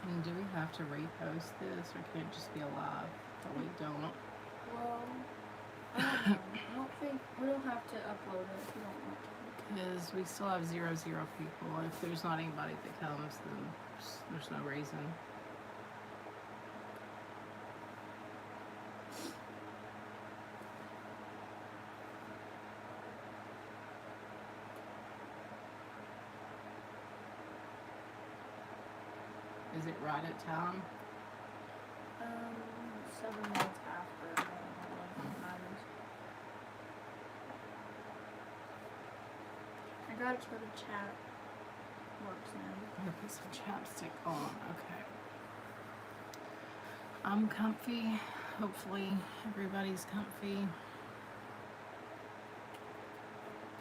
And do we have to repost this, or can it just be a live that we don't? Well, I don't know. I don't think we don't have to upload it if you don't want to. Because we still have 0 people. If there's not anybody that comes, then there's no reason. Is it right at time? 7 minutes after. I got it so the chat works now. I'm gonna put some chapstick on. Okay. I'm comfy. Hopefully everybody's comfy.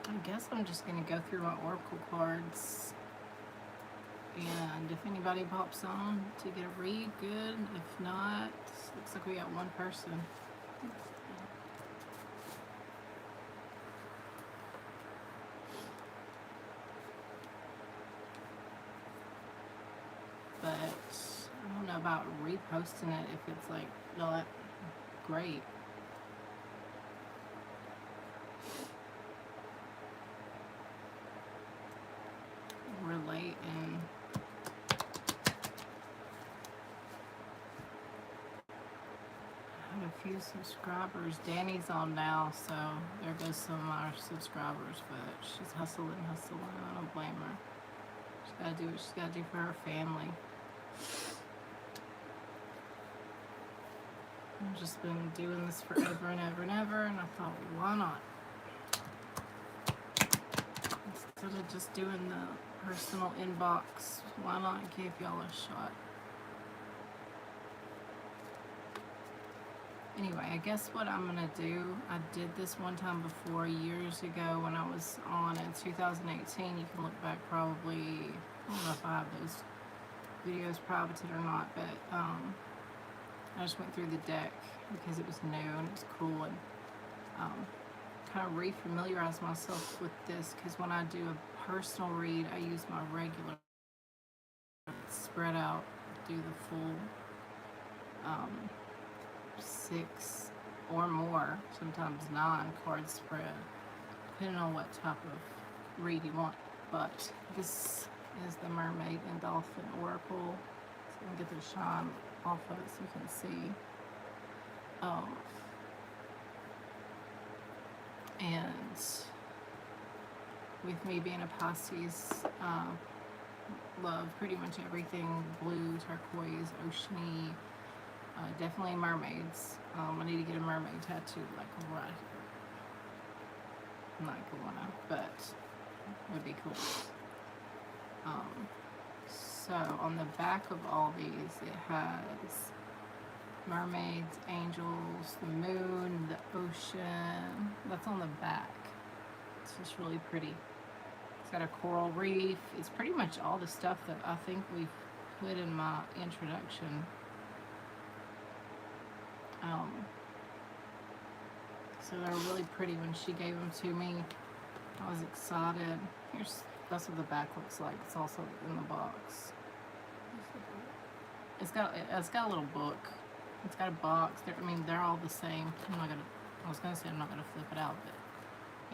I guess I'm just gonna go through my oracle cards, and if anybody pops on to get a read, good. If not, looks like we got one person. But I don't know about reposting it if it's like not great. We're late and I have a few subscribers. Danny's on now, so there goes some of our subscribers, but she's hustling. I don't blame her. She's gotta do what she's gotta do for her family. I've just been doing this forever and ever and ever, and I thought, why not? Instead of just doing the personal inbox, why not give y'all a shot? Anyway, I guess what I'm gonna do, I did this one time before years ago when I was on in 2018. You can look back probably, I don't know if I have those videos privated or not, but I just went through the deck because it was new and it was cool, and kind of re-familiarize myself with this, because when I do a personal read, I use my regular spread out, do the full 6 or more, sometimes 9 card spread, depending on what type of read you want. But this is the Mermaid and Dolphin Oracle, so I can get the shine off of it so you can see. And with me being a Pisces, love pretty much everything blue, turquoise, oceany, definitely mermaids. I need to get a mermaid tattoo like right here. I'm not gonna, but it would be cool. So on the back of all these, it has mermaids, angels, the moon, the ocean. That's on the back. It's just really pretty. It's got a coral reef. It's pretty much all the stuff that I think we've put in my introduction. So they're really pretty. When she gave them to me, I was excited. That's what the back looks like. It's also in the box. It's got a little book. It's got a box. They're all the same. I was gonna say I'm not gonna flip it out, but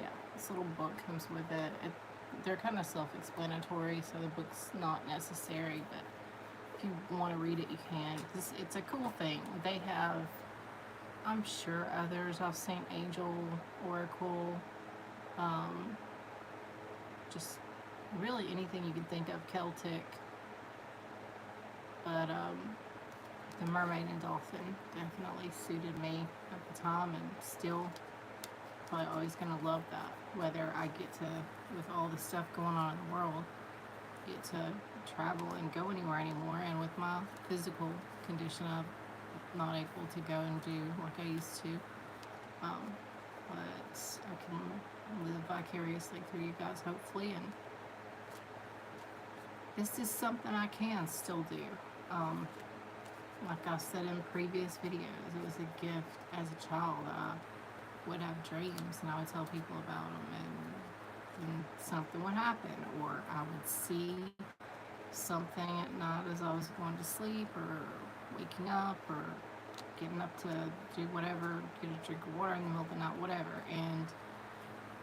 yeah, this little book comes with it. They're kind of self-explanatory, so the book's not necessary, but if you want to read it, you can. It's a cool thing. They have, I'm sure, others. I've seen Angel Oracle, just really anything you can think of, Celtic, but the Mermaid and Dolphin definitely suited me at the time, and still probably always gonna love that. Whether I get to, with all the stuff going on in the world, get to travel and go anywhere anymore, and with my physical condition, I'm not able to go and do like I used to, but I can live vicariously through you guys, hopefully, and this is something I can still do. Like I said in previous videos, it was a gift as a child. I would have dreams and I would tell people about them, and something would happen, or I would see something at night as I was going to sleep or waking up or getting up to do whatever, get a drink of water in the middle of the night, whatever. And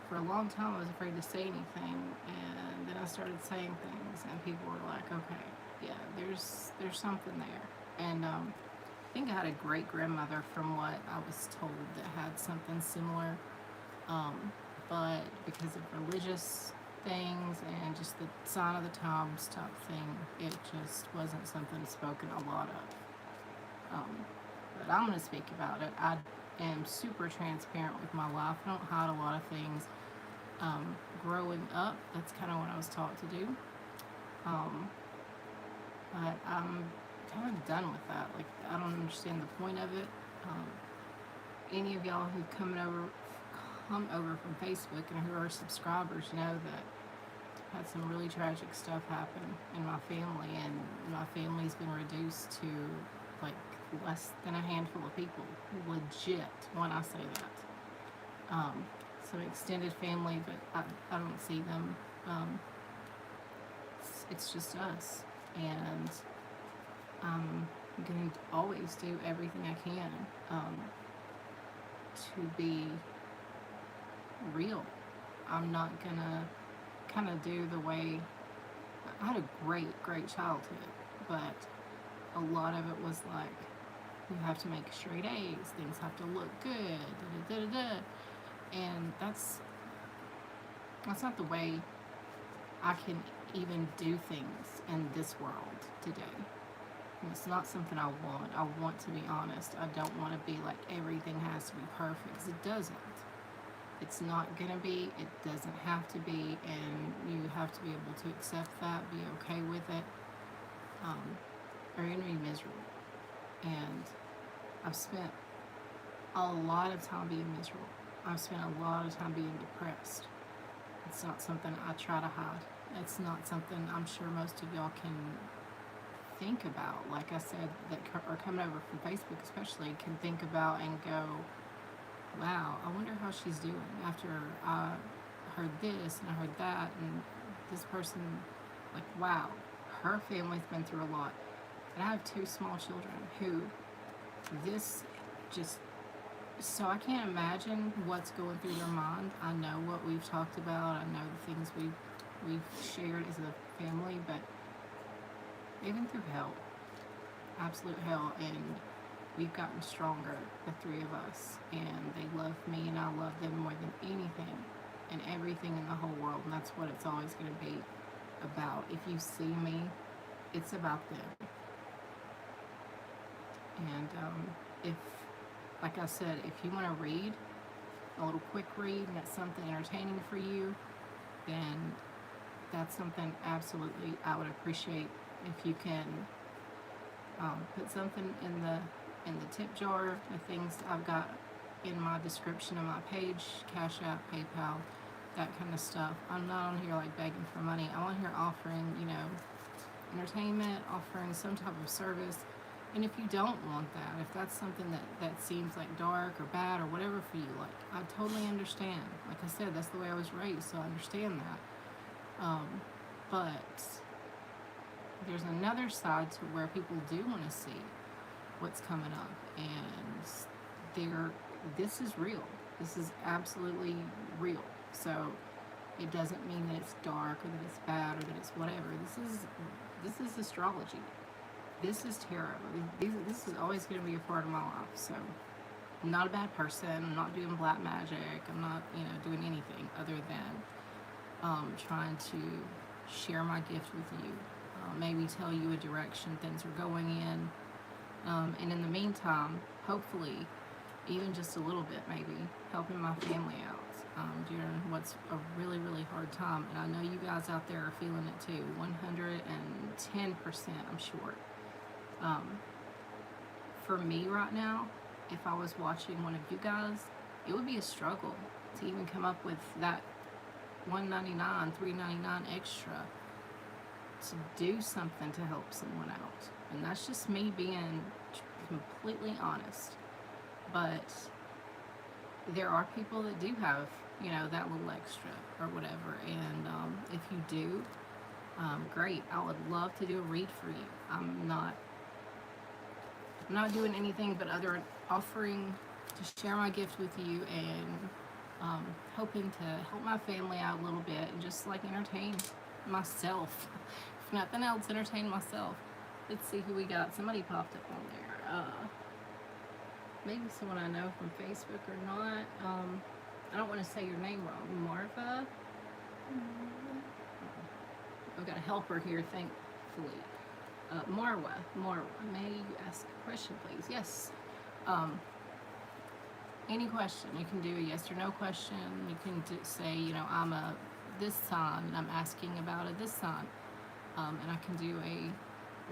for a long time, I was afraid to say anything, and then I started saying things, and people were like, "Okay, yeah, there's something there." And I think I had a great grandmother, from what I was told, that had something similar, but because of religious things and just the sign of the times type thing, it just wasn't something spoken a lot of. But I'm going to speak about it. I am super transparent with my life. I don't hide a lot of things. Growing up, that's kind of what I was taught to do. But I'm kind of done with that. Like, I don't understand the point of it. Any of y'all who come over from Facebook and who are subscribers know that I've had some really tragic stuff happen in my family, and my family's been reduced to like less than a handful of people. Legit, when I say that. Some extended family, but I don't see them. It's just us, and I'm going to always do everything I can to be real. I'm not gonna kind of do the way I had a great childhood, but a lot of it was like, you have to make straight A's, things have to look good, and that's not the way I can even do things in this world today. And it's not something I want. I want to be honest. I don't want to be like everything has to be perfect, because it doesn't. It's not gonna be, it doesn't have to be, and you have to be able to accept that, be okay with it, or you're gonna be miserable. And I've spent a lot of time being miserable. I've spent a lot of time being depressed. It's not something I try to hide. It's not something I'm sure most of y'all can think about. Like I said, that are coming over from Facebook especially, can think about and go, wow, I wonder how she's doing after I heard this and I heard that, and this person, like, wow, her family's been through a lot. And I have 2 small children who this just, so I can't imagine what's going through their mind. I know what we've talked about. I know the things we've shared as a family, but they've been through hell, absolute hell, and we've gotten stronger, the 3 of us, and they love me and I love them more than anything and everything in the whole world, and that's what it's always going to be about. If you see me, it's about them. And if, like I said, if you want to read a little quick read and it's something entertaining for you, then that's something absolutely I would appreciate if you can put something in the tip jar. The things I've got in my description of my page, Cash App, PayPal, that kind of stuff. I'm not on here like begging for money. I'm on here offering, entertainment, offering some type of service. And if you don't want that, if that's something that seems like dark or bad or whatever for you, like, I totally understand. Like I said, that's the way I was raised, so I understand that. But there's another side to where people do want to see what's coming up, and this is real. This is absolutely real. So it doesn't mean that it's dark or that it's bad or that it's whatever. This is astrology. This is tarot. This is always going to be a part of my life. So I'm not a bad person. I'm not doing black magic. I'm not, doing anything other than trying to share my gift with you. Maybe tell you a direction things are going in. And in the meantime, hopefully, even just a little bit maybe, helping my family out during what's a really, really hard time. And I know you guys out there are feeling it too, 110%, I'm sure. For me right now, if I was watching one of you guys, it would be a struggle to even come up with that $1.99, $3.99 extra to do something to help someone out. And that's just me being completely honest. But there are people that do have, that little extra or whatever. And if you do, great. I would love to do a read for you. I'm not doing anything but other offering to share my gift with you and hoping to help my family out a little bit and just like entertain myself. If nothing else, entertain myself. Let's see who we got. Somebody popped up on there. Maybe someone I know from Facebook or not. I don't want to say your name wrong. Marva? I've got a helper here, thankfully. Marwa, may you ask a question, please? Yes. Any question. You can do a yes or no question. You can say, I'm a this sign, and I'm asking about a this sign. And I can do a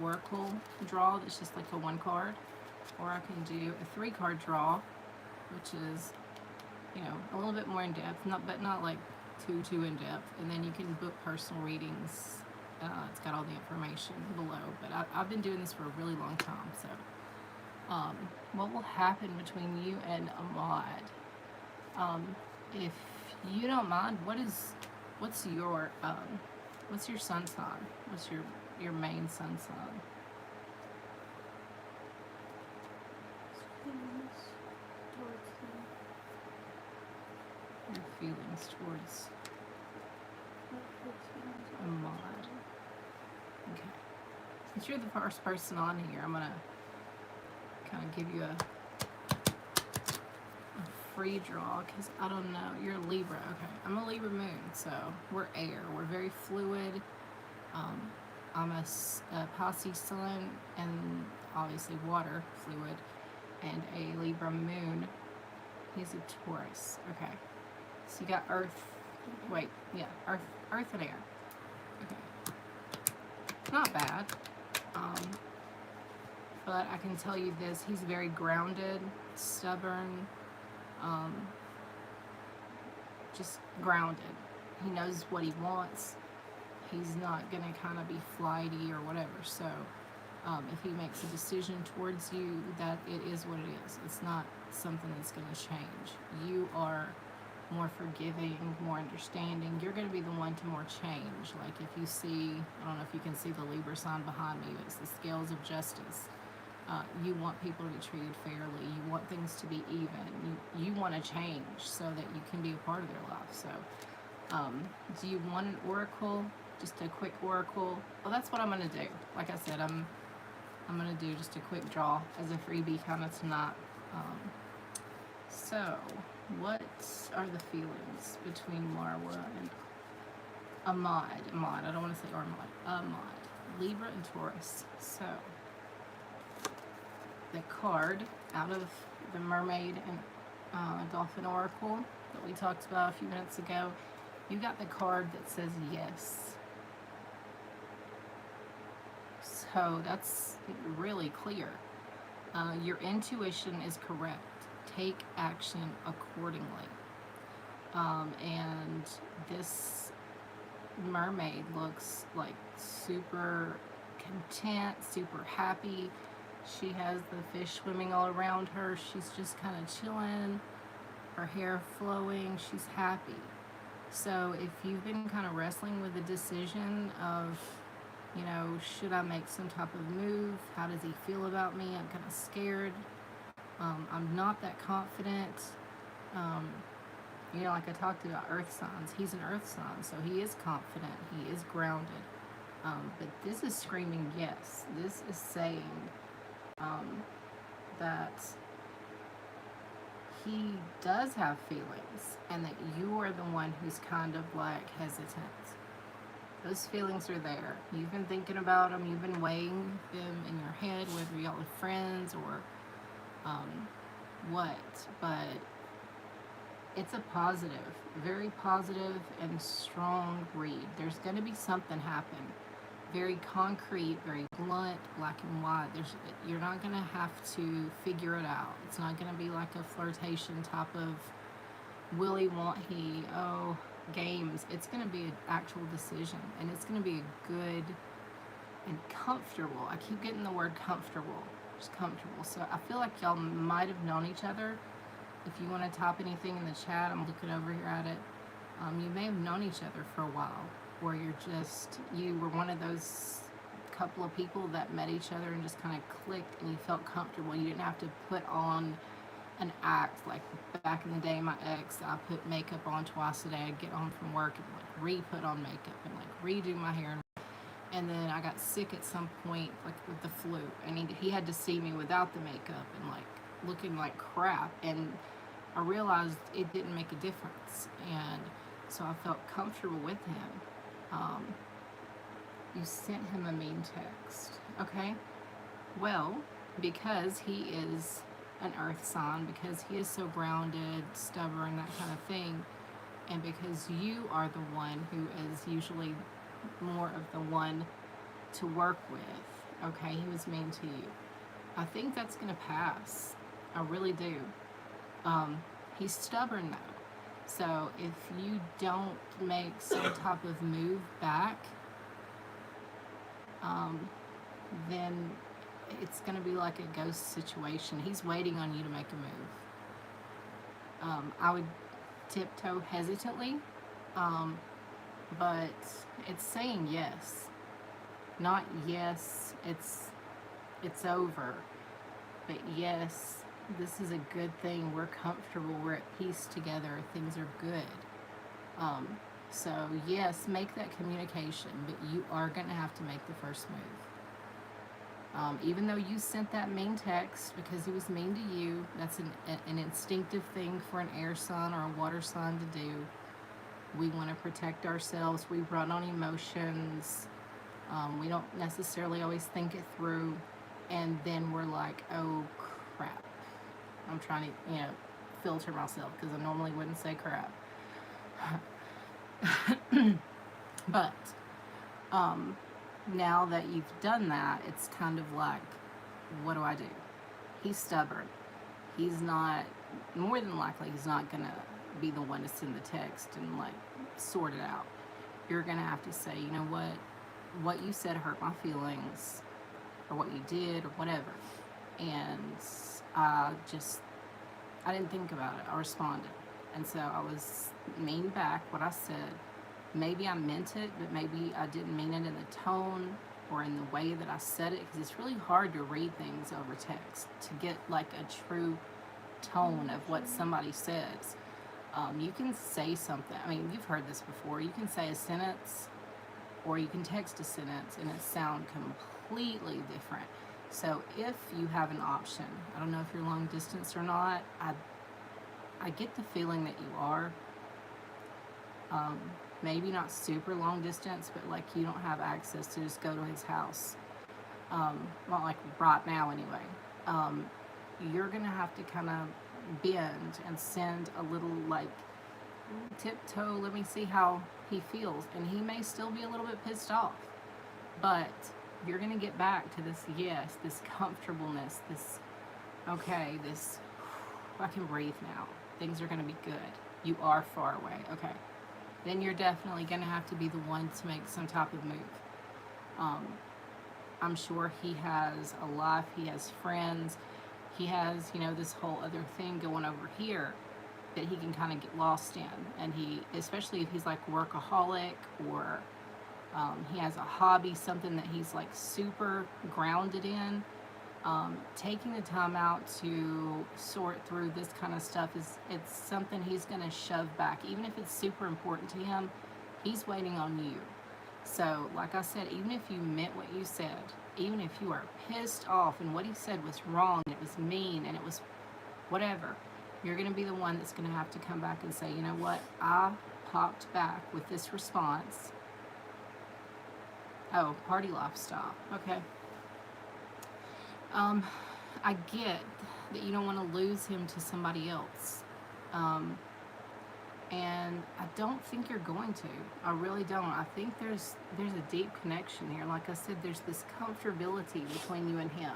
oracle draw that's just like a 1 card. Or I can do a 3-card draw, which is, a little bit more in depth, but not like too in depth. And then you can book personal readings. It's got all the information below. But I've been doing this for a really long time. So, what will happen between you and Ahmad? If you don't mind, what's your sun sign? What's your main sun sign? Your feelings towards Ahmad. Okay. Since you're the first person on here, I'm gonna kind of give you a free draw because I don't know. You're a Libra. Okay. I'm a Libra moon, so we're air. We're very fluid. I'm a Pisces sun and obviously water, fluid, and a Libra moon. He's a Taurus. Okay. So you got earth. Wait, yeah, earth and air. Okay. Not bad. But I can tell you this, he's very grounded, stubborn, just grounded. He knows what he wants. He's not going to kind of be flighty or whatever. So if he makes a decision towards you, that it is what it is. It's not something that's going to change. You are more forgiving, more understanding. You're going to be the one to more change. Like if you see, I don't know if you can see the Libra sign behind me, but it's the scales of justice. You want people to be treated fairly. You want things to be even. You want to change so that you can be a part of their life. So do you want an oracle? Just a quick oracle? Well, that's what I'm going to do. Like I said, I'm going to do just a quick draw as a freebie kind of tonight. So what are the feelings between Marwa and Ahmad? I don't want to say Ahmad. Libra and Taurus. So the card out of the Mermaid and Dolphin Oracle that we talked about a few minutes ago, you got the card that says yes. So that's really clear. Your intuition is correct. Take action accordingly. And this mermaid looks like super content, super happy. She has the fish swimming all around her. She's just kind of chilling, her hair flowing. She's happy. So if you've been kind of wrestling with the decision of, should I make some type of move? How does he feel about me? I'm kind of scared. I'm not that confident. Like I talked about earth signs. He's an earth sign, so he is confident. He is grounded. But this is screaming yes. This is saying that he does have feelings and that you are the one who's kind of like hesitant. Those feelings are there. You've been thinking about them. You've been weighing them in your head, whether y'all are friends or what. But it's a positive, very positive and strong read. There's going to be something happen. Very concrete, very blunt, black and white. You're not going to have to figure it out. It's not going to be like a flirtation type of willy want he, games. It's going to be an actual decision, and it's going to be a good and comfortable. I keep getting the word comfortable. Just comfortable. So I feel like y'all might have known each other. If you want to type anything in the chat, I'm looking over here at it. You may have known each other for a while. or you were one of those couple of people that met each other and just kind of clicked and you felt comfortable. You didn't have to put on an act. Like back in the day, my ex, I put makeup on twice a day. I'd get home from work and like re-put on makeup and like redo my hair. And then I got sick at some point, like with the flu, and he had to see me without the makeup and like looking like crap. And I realized it didn't make a difference, and so I felt comfortable with him. You sent him a mean text, okay? Well, because he is an earth sign, because he is so grounded, stubborn, that kind of thing, and because you are the one who is usually more of the one to work with, okay? He was mean to you. I think that's gonna pass. I really do. He's stubborn though. So if you don't make some type of move back, then it's going to be like a ghost situation. He's waiting on you to make a move. I would tiptoe hesitantly, but it's saying yes. Not yes, it's over. But yes, this is a good thing. We're comfortable. We're at peace together. Things are good. So yes, make that communication, but you are going to have to make the first move. Even though you sent that mean text because he was mean to you, that's an instinctive thing for an air sign or a water sign to do. We want to protect ourselves. We run on emotions. We don't necessarily always think it through. And then we're like, oh crap. I'm trying to, filter myself because I normally wouldn't say crap. But now that you've done that, it's kind of like, what do I do? He's stubborn. He's not, more than likely, he's not going to be the one to send the text and like sort it out. You're going to have to say, you know what you said hurt my feelings, or what you did, or whatever. And I didn't think about it. I responded. And so I was mean back what I said. Maybe I meant it, but maybe I didn't mean it in the tone or in the way that I said it, because it's really hard to read things over text to get like a true tone of what somebody says. You can say something. I mean, you've heard this before. You can say a sentence or you can text a sentence and it sound completely different. So if you have an option, I don't know if you're long distance or not, I get the feeling that you are. Maybe not super long distance, but like you don't have access to just go to his house. Not like right now anyway. You're gonna have to kind of bend and send a little like tiptoe, let me see how he feels. And he may still be a little bit pissed off, but you're gonna get back to this yes, this comfortableness, this okay, this I can breathe now. Things are gonna be good. You are far away, okay. Then you're definitely gonna have to be the one to make some type of move. I'm sure he has a life, he has friends, he has, this whole other thing going over here that he can kind of get lost in. And especially if he's like workaholic, or he has a hobby, something that he's like super grounded in, taking the time out to sort through this kind of stuff it's something he's going to shove back. Even if it's super important to him, he's waiting on you. So like I said, even if you meant what you said, even if you are pissed off and what he said was wrong, and it was mean, and it was whatever, you're going to be the one that's going to have to come back and say, you know what, I popped back with this response. Oh, party lifestyle. Okay. I get that you don't want to lose him to somebody else. And I don't think you're going to. I really don't. I think there's a deep connection here. Like I said, there's this comfortability between you and him.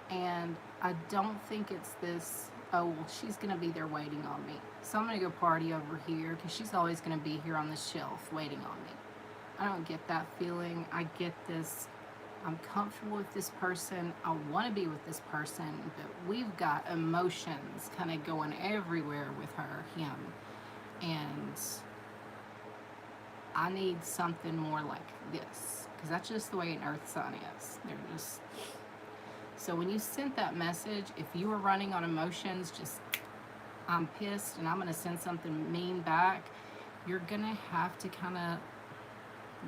And I don't think it's this, oh, well, she's going to be there waiting on me, so I'm going to go party over here because she's always going to be here on the shelf waiting on me. I don't get that feeling. I get this, I'm comfortable with this person, I want to be with this person, but we've got emotions kind of going everywhere with him. And I need something more like this, because that's just the way an earth sign is. They're just, so when you sent that message, if you were running on emotions, just I'm pissed and I'm going to send something mean back, you're going to have to kind of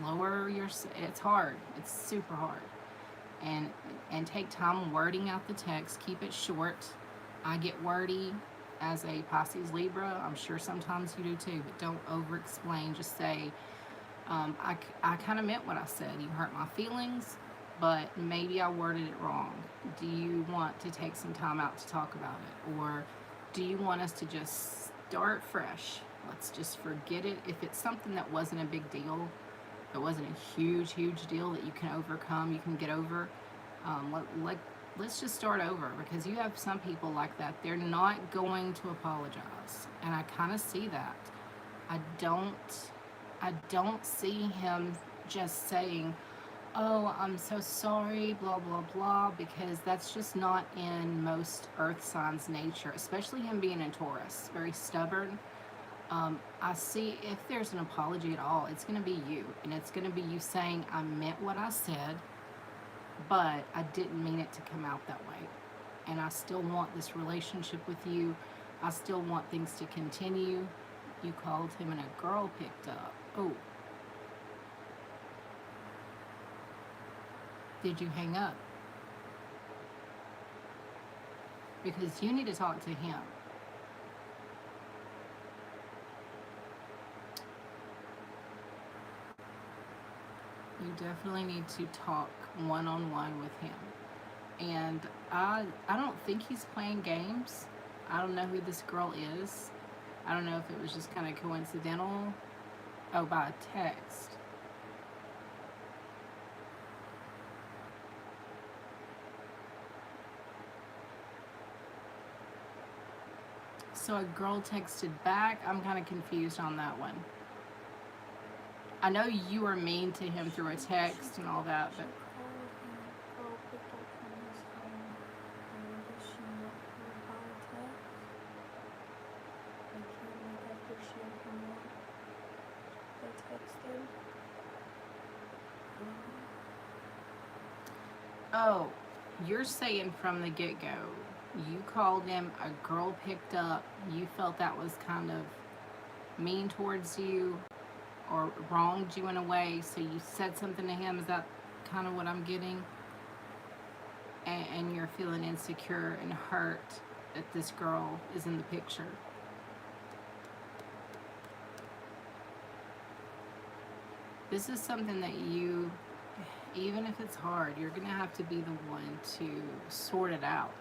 lower your, it's hard. It's super hard. And take time wording out the text. Keep it short. I get wordy as a Pisces Libra. I'm sure sometimes you do too, but don't over explain. Just say, I kind of meant what I said. You hurt my feelings, but maybe I worded it wrong. Do you want to take some time out to talk about it? Or do you want us to just start fresh? Let's just forget it. If it's something that wasn't a big deal, it wasn't a huge deal that you can overcome, you can get over, let's just start over, because you have some people like that. They're not going to apologize, and I kind of see that. I don't see him just saying, oh, I'm so sorry, blah blah blah, because that's just not in most earth signs' nature, especially him being in Taurus, very stubborn. I see if there's an apology at all, it's going to be you. And it's going to be you saying, I meant what I said, but I didn't mean it to come out that way. And I still want this relationship with you. I still want things to continue. You called him and a girl picked up. Oh. Did you hang up? Because you need to talk to him. You definitely need to talk one-on-one with him. And I don't think he's playing games. I don't know who this girl is. I don't know if it was just kind of coincidental. Oh, by text. So a girl texted back. I'm kind of confused on that one. I know you were mean to him through a text and all that, but oh, you're saying from the get-go, you called him, a girl picked up, you felt that was kind of mean towards you or wronged you in a way, so you said something to him. Is that kind of what I'm getting? And you're feeling insecure and hurt that this girl is in the picture. This is something that you, even if it's hard, you're going to have to be the one to sort it out.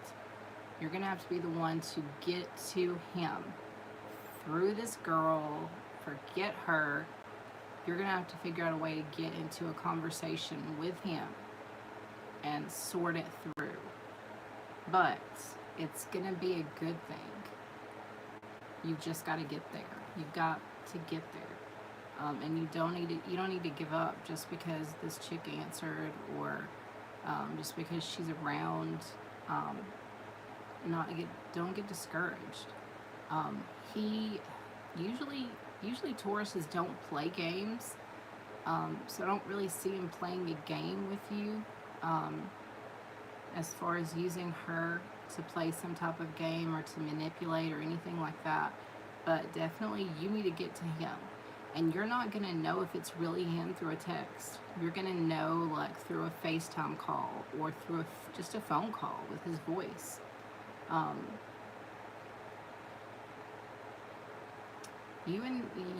You're going to have to be the one to get to him through this girl. Forget her. You're going to have to figure out a way to get into a conversation with him and sort it through. But it's going to be a good thing. You've just got to get there. You've got to get there. And you don't need to give up just because this chick answered, or just because she's around. Don't get discouraged. He usually Tauruses don't play games, so I don't really see him playing a game with you, as far as using her to play some type of game or to manipulate or anything like that. But definitely you need to get to him. And you're not going to know if it's really him through a text. You're going to know like through a FaceTime call or through just a phone call with his voice.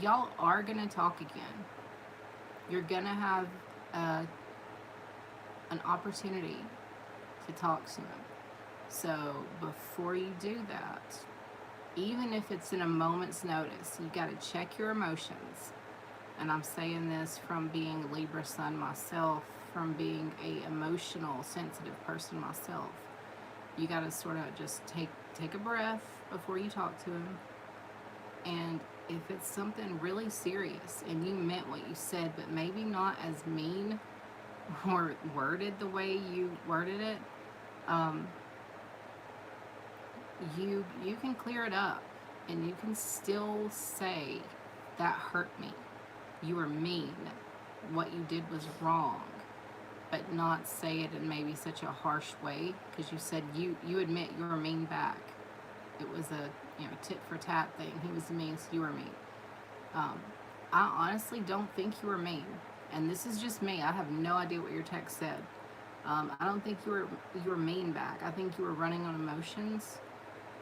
Y'all are going to talk again. You're going to have an opportunity to talk to him. So before you do that, even if it's in a moment's notice, you got to check your emotions. And I'm saying this from being a Libra sun myself, from being a emotional, sensitive person myself. You got to sort of just take a breath before you talk to him. And if it's something really serious and you meant what you said, but maybe not as mean or worded the way you worded it, you can clear it up, and you can still say that hurt me. you were mean. What you did was wrong, but not say it in maybe such a harsh way, because you said you admit you were mean back. It was a tit for tat thing. He was mean, so you were mean. I honestly don't think you were mean, and this is just me. I have no idea what your text said. I don't think you were mean back. I think you were running on emotions,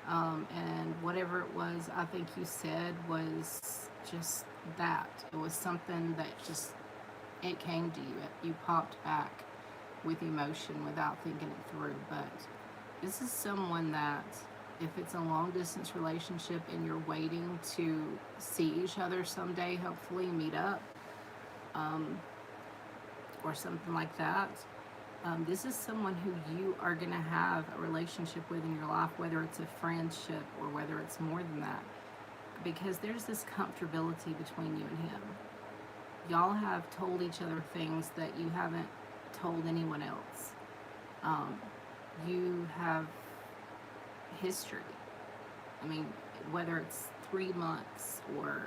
and whatever it was, I think you said was just that. It was something that just it came to you. You popped back with emotion without thinking it through. But this is someone that, if it's a long distance relationship and you're waiting to see each other someday, hopefully meet up, or something like that, this is someone who you are going to have a relationship with in your life, whether it's a friendship or whether it's more than that, because there's this comfortability between you and him. Y'all have told each other things that you haven't told anyone else. You have history. I mean, whether it's 3 months or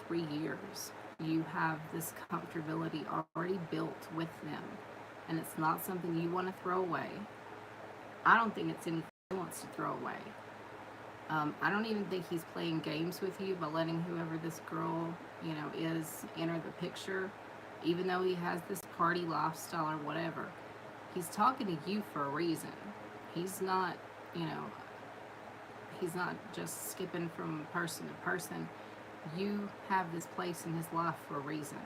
3 years, you have this comfortability already built with them, and it's not something you want to throw away. I don't think it's anything he wants to throw away. I don't even think he's playing games with you by letting whoever this girl, is enter the picture, even though he has this party lifestyle or whatever. He's talking to you for a reason. He's not, he's not just skipping from person to person. You have this place in his life for a reason.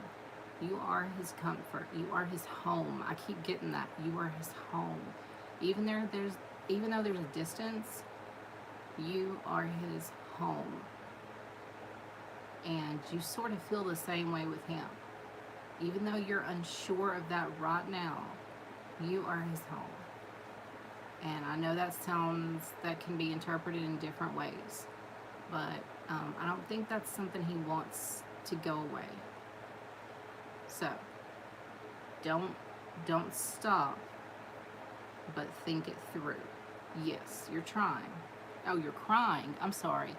You are his comfort. You are his home. I keep getting that. You are his home. Even though there's a distance, you are his home. And you sort of feel the same way with him. Even though you're unsure of that right now, you are his home. And I know that can be interpreted in different ways, but I don't think that's something he wants to go away. So don't stop, but think it through. Yes, you're trying. Oh, you're crying. I'm sorry.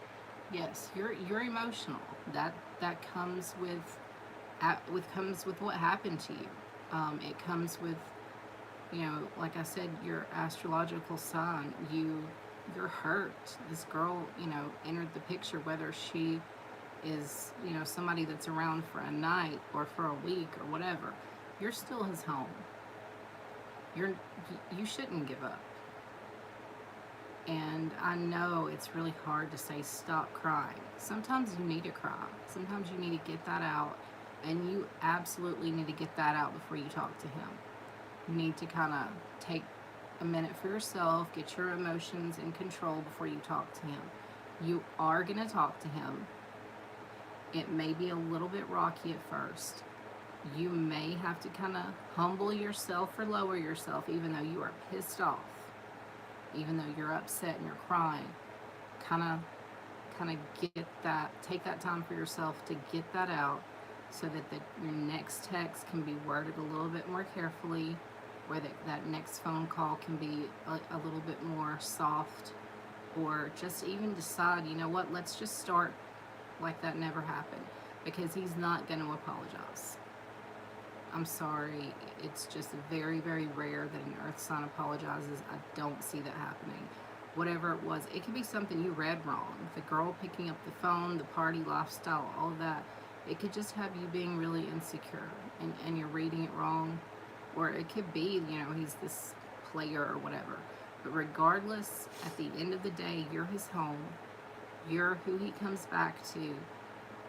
Yes, you're emotional. That comes with what happened to you. It comes with, like I said, your astrological sign. You're hurt. This girl, entered the picture, whether she is, somebody that's around for a night or for a week or whatever. You're still his home. You shouldn't give up. And I know it's really hard to say stop crying. Sometimes you need to cry. Sometimes you need to get that out, and you absolutely need to get that out before you talk to him. You need to kind of take a minute for yourself, get your emotions in control before you talk to him. You are going to talk to him. It may be a little bit rocky at first. You may have to kind of humble yourself or lower yourself, even though you are pissed off, even though you're upset and you're crying. Kind of take that time for yourself to get that out, so that your next text can be worded a little bit more carefully, or that next phone call can be a little bit more soft, or just even decide, what, let's just start like that never happened, because he's not going to apologize. I'm sorry, it's just very, very rare that an earth sign apologizes. I don't see that happening. Whatever it was, it could be something you read wrong. The girl picking up the phone, the party lifestyle, all of that. It could just have you being really insecure, and you're reading it wrong. Or it could be, he's this player or whatever. But regardless, at the end of the day, you're his home. You're who he comes back to.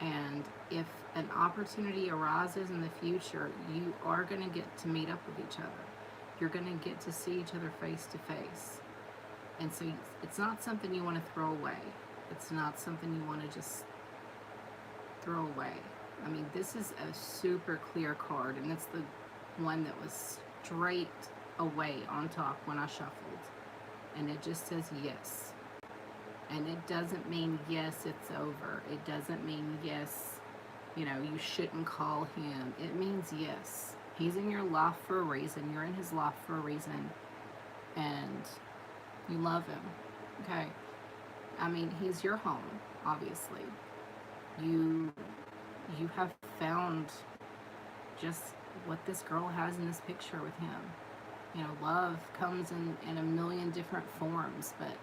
And if an opportunity arises in the future, you are going to get to meet up with each other. You're going to get to see each other face to face. And so it's not something you want to throw away. It's not something you want to just throw away. I mean, this is a super clear card, and it's the one that was straight away on top when I shuffled. And it just says yes. And it doesn't mean yes, it's over. It doesn't mean yes, you shouldn't call him. It means yes. He's in your life for a reason. You're in his life for a reason. And you love him. Okay? I mean, he's your home, obviously. You have found just what this girl has in this picture with him. You know, love comes in a million different forms, but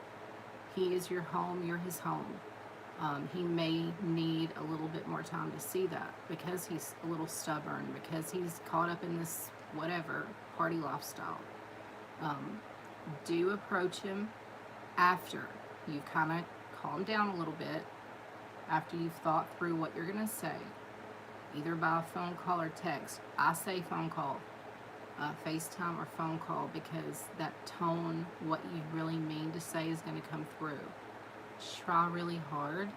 he is your home, you're his home. He may need a little bit more time to see that because he's a little stubborn, because he's caught up in this whatever party lifestyle. Do approach him after you've kind of calmed down a little bit, after you've thought through what you're going to say, either by phone call or text. I say phone call, FaceTime or phone call, because that tone, what you really mean to say, is going to come through. Try really hard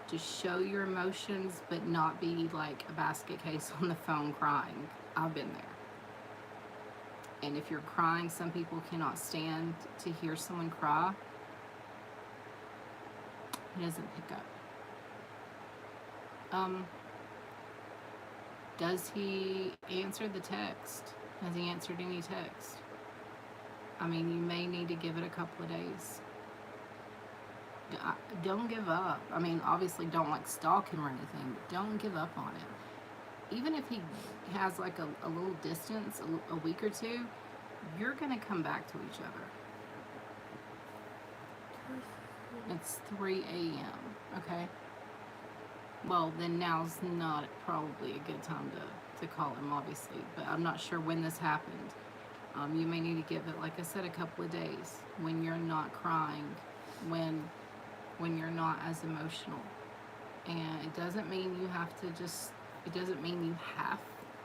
to show your emotions, but not be like a basket case on the phone crying. I've been there. And if you're crying, some people cannot stand to hear someone cry. He doesn't pick up. Does he answer the text? Has he answered any text? I mean, you may need to give it a couple of days. Don't give up. I mean, obviously don't like stalk him or anything, but don't give up on it. Even if he has like a little distance, a week or two, you're going to come back to each other. It's 3 a.m., okay? Well, then now's not probably a good time to call him, obviously, but I'm not sure when this happened. You may need to give it, like I said, a couple of days when you're not crying, when you're not as emotional. And it doesn't mean you have to it doesn't mean you have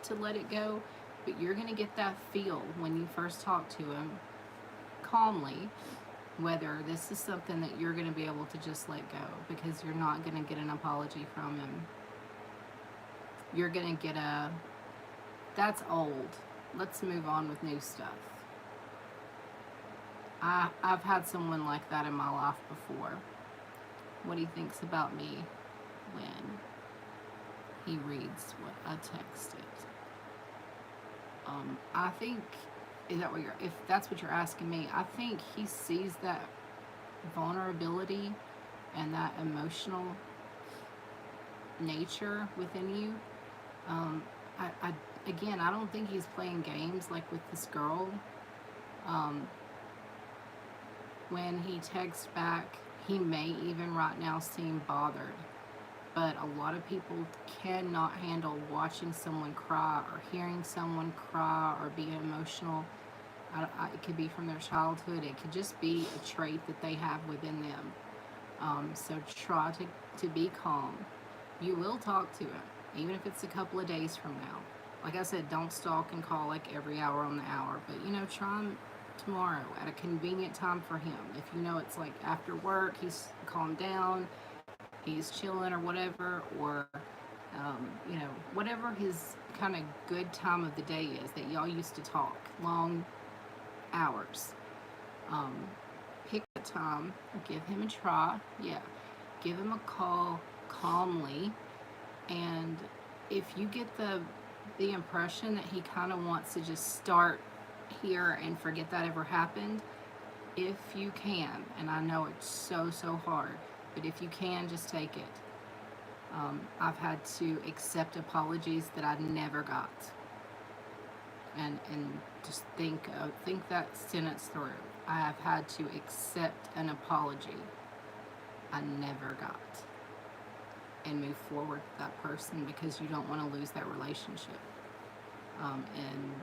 to let it go, but you're going to get that feel when you first talk to him calmly, whether this is something that you're going to be able to just let go, because you're not going to get an apology from him. You're going to get that's old. Let's move on with new stuff. I've had someone like that in my life before. What he thinks about me when he reads what I texted. I think, if that's what you're asking me, I think he sees that vulnerability and that emotional nature within you. Again, I don't think he's playing games like with this girl. When he texts back, he may even right now seem bothered. But a lot of people cannot handle watching someone cry or hearing someone cry or being emotional. It could be from their childhood. It could just be a trait that they have within them. So try to be calm. You will talk to him, even if it's a couple of days from now. Like I said, don't stalk and call like every hour on the hour. But, try him tomorrow at a convenient time for him. If you know it's like after work, he's calmed down, he's chilling or whatever, or whatever his kind of good time of the day is that y'all used to talk long hours. Pick a time, give him a try, give him a call calmly, and if you get the impression that he kind of wants to just start here and forget that ever happened, if you can, and I know it's so hard, but if you can, just take it. I've had to accept apologies that I never got, and just think that sentence through. I have had to accept an apology I never got, and move forward with that person, because you don't want to lose that relationship. And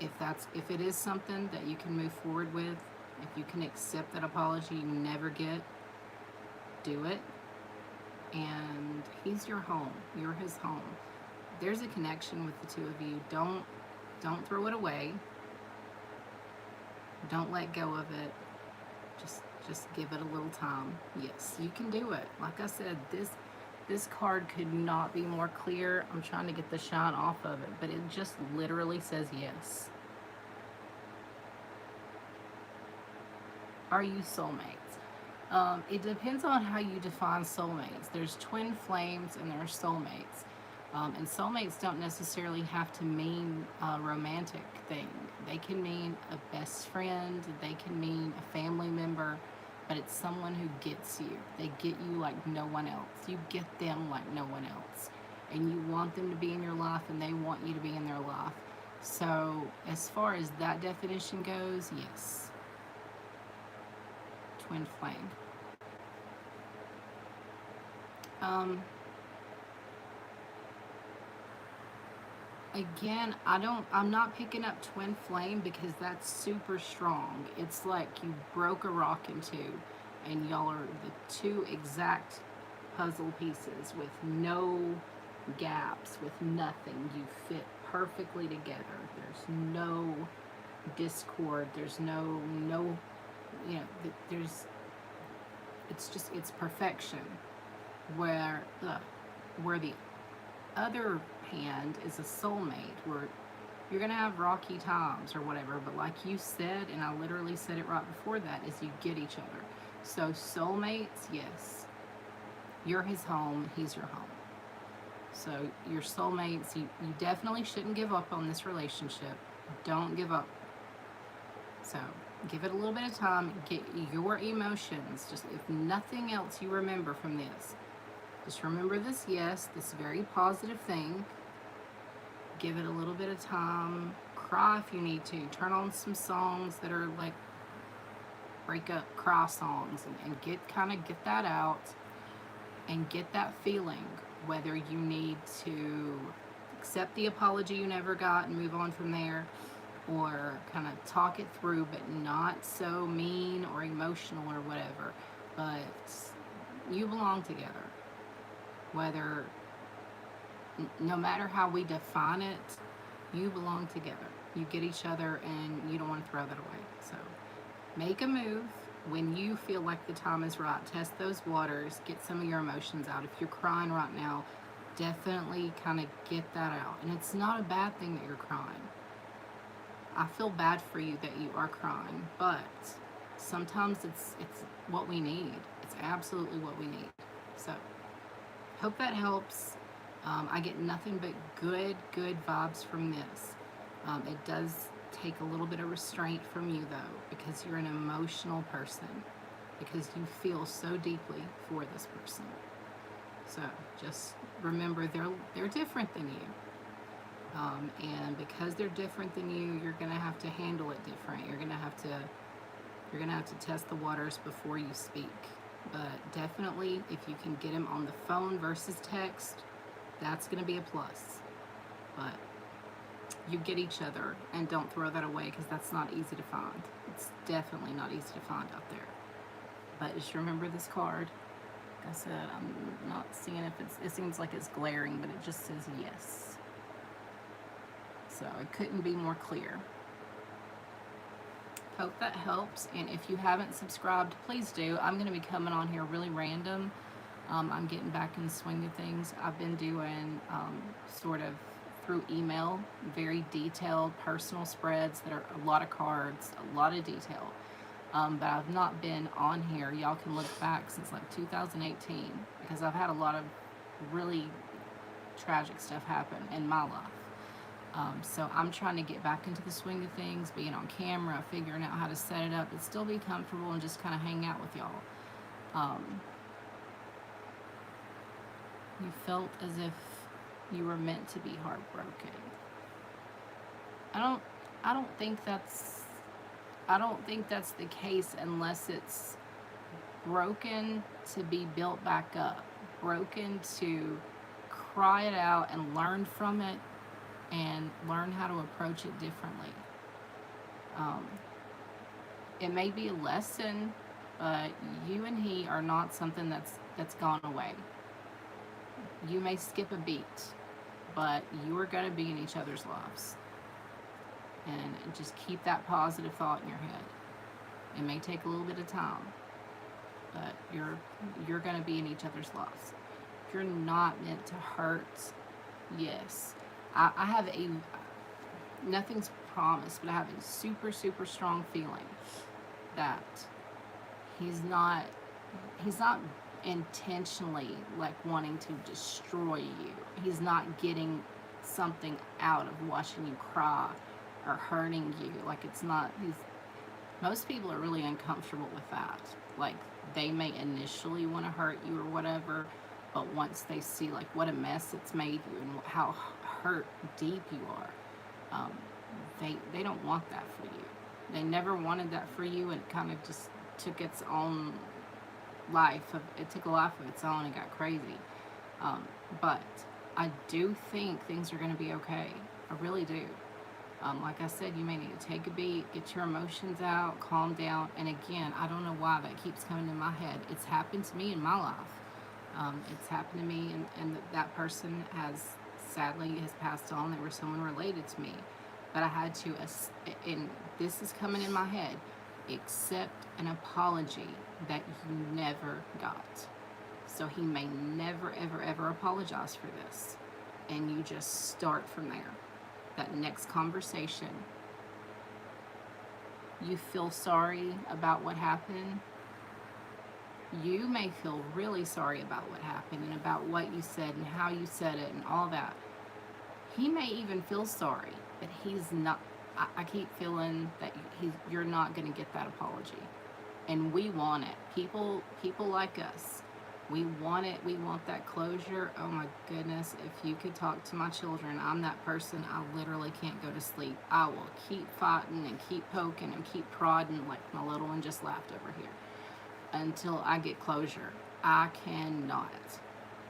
if it is something that you can move forward with, if you can accept that apology you never get, do it. And he's your home. You're his home. There's a connection with the two of you. Don't throw it away. Don't let go of it. Just give it a little time. Yes, you can do it. Like I said, this card could not be more clear. I'm trying to get the shine off of it, but it just literally says yes. Are you soulmates? It depends on how you define soulmates. There's twin flames and there's soulmates. And soulmates don't necessarily have to mean a romantic thing. They can mean a best friend. They can mean a family member. But it's someone who gets you. They get you like no one else. You get them like no one else. and you want them to be in your life and they want you to be in their life. So as far as that definition goes, yes, twin flame. Again, I'm not picking up twin flame because that's super strong. It's like you broke a rock in two and y'all are the two exact puzzle pieces with no gaps, with nothing. You fit perfectly together. There's no discord. There's no, there's, it's perfection. Where the other hand is a soulmate, where you're gonna have rocky times or whatever, but like you said, and I literally said it right before that, is you get each other. So soulmates, yes, you're his home, he's your home. So your soulmates, you definitely shouldn't give up on this relationship. Don't give up. So give it a little bit of time. Get your emotions. Just, if nothing else you remember from this, just remember this yes, this very positive thing. Give it a little bit of time. Cry if you need to. Turn on some songs that are like break up cry songs, and get that out and get that feeling. Whether you need to accept the apology you never got and move on from there, or kind of talk it through, but not so mean or emotional or whatever. But you belong together. Whether, no matter how we define it, you belong together. You get each other and you don't want to throw that away. So make a move when you feel like the time is right. Test those waters, get some of your emotions out. If you're crying right now, definitely kind of get that out. And it's not a bad thing that you're crying. I feel bad for you that you are crying, but sometimes it's what we need. It's absolutely what we need. So hope that helps. I get nothing but good vibes from this. It does take a little bit of restraint from you though, because you're an emotional person, because you feel so deeply for this person. So just remember, they're different than you. And because they're different than you, you're gonna have to handle it different. You're gonna have to test the waters before you speak. But definitely, if you can get him on the phone versus text, that's gonna be a plus. But you get each other, and don't throw that away, because that's not easy to find. It's definitely not easy to find out there. But just remember this card. Like I said, I'm not seeing if it seems like it's glaring, but it just says yes. So it couldn't be more clear. Hope that helps, and if you haven't subscribed, please do. I'm going to be coming on here really random. I'm getting back in the swing of things. I've been doing sort of through email, very detailed personal spreads that are a lot of cards, a lot of detail. But I've not been on here. Y'all can look back since like 2018, because I've had a lot of really tragic stuff happen in my life. So I'm trying to get back into the swing of things, being on camera, figuring out how to set it up, and still be comfortable and just kind of hang out with y'all. You felt as if you were meant to be heartbroken. I don't think that's the case, unless it's broken to be built back up, broken to cry it out and learn from it, and learn how to approach it differently. It may be a lesson, but you and he are not something that's gone away. You may skip a beat, but you are going to be in each other's lives. And just keep that positive thought in your head. It may take a little bit of time, but you're going to be in each other's lives. If you're not meant to hurt, yes. I have nothing's promised, but I have a super, super strong feeling that he's not intentionally like wanting to destroy you. He's not getting something out of watching you cry or hurting you. Like, it's not, most people are really uncomfortable with that. Like, they may initially want to hurt you or whatever, But once they see like what a mess it's made you and how hurt deep you are, they don't want that for you. They never wanted that for you, and it kind of just took its own it took a life of its own and got crazy. But I do think things are going to be okay. I really do. Like I said, you may need to take a beat, get your emotions out, calm down. And again, I don't know why that keeps coming in my head. It's happened to me in my life. It's happened to me, and that person sadly has passed on. They were someone related to me. But I had to, and this is coming in my head, accept an apology that you never got. So he may never, ever, ever apologize for this. And you just start from there. That next conversation, you feel sorry about what happened. You may feel really sorry about what happened and about what you said and how you said it and all that. He may even feel sorry, but he's not. I keep feeling that you're not going to get that apology. And we want it. People like us, we want it. We want that closure. Oh my goodness, if you could talk to my children, I'm that person. I literally can't go to sleep. I will keep fighting and keep poking and keep prodding, like my little one just laughed over here, until I get closure. I cannot.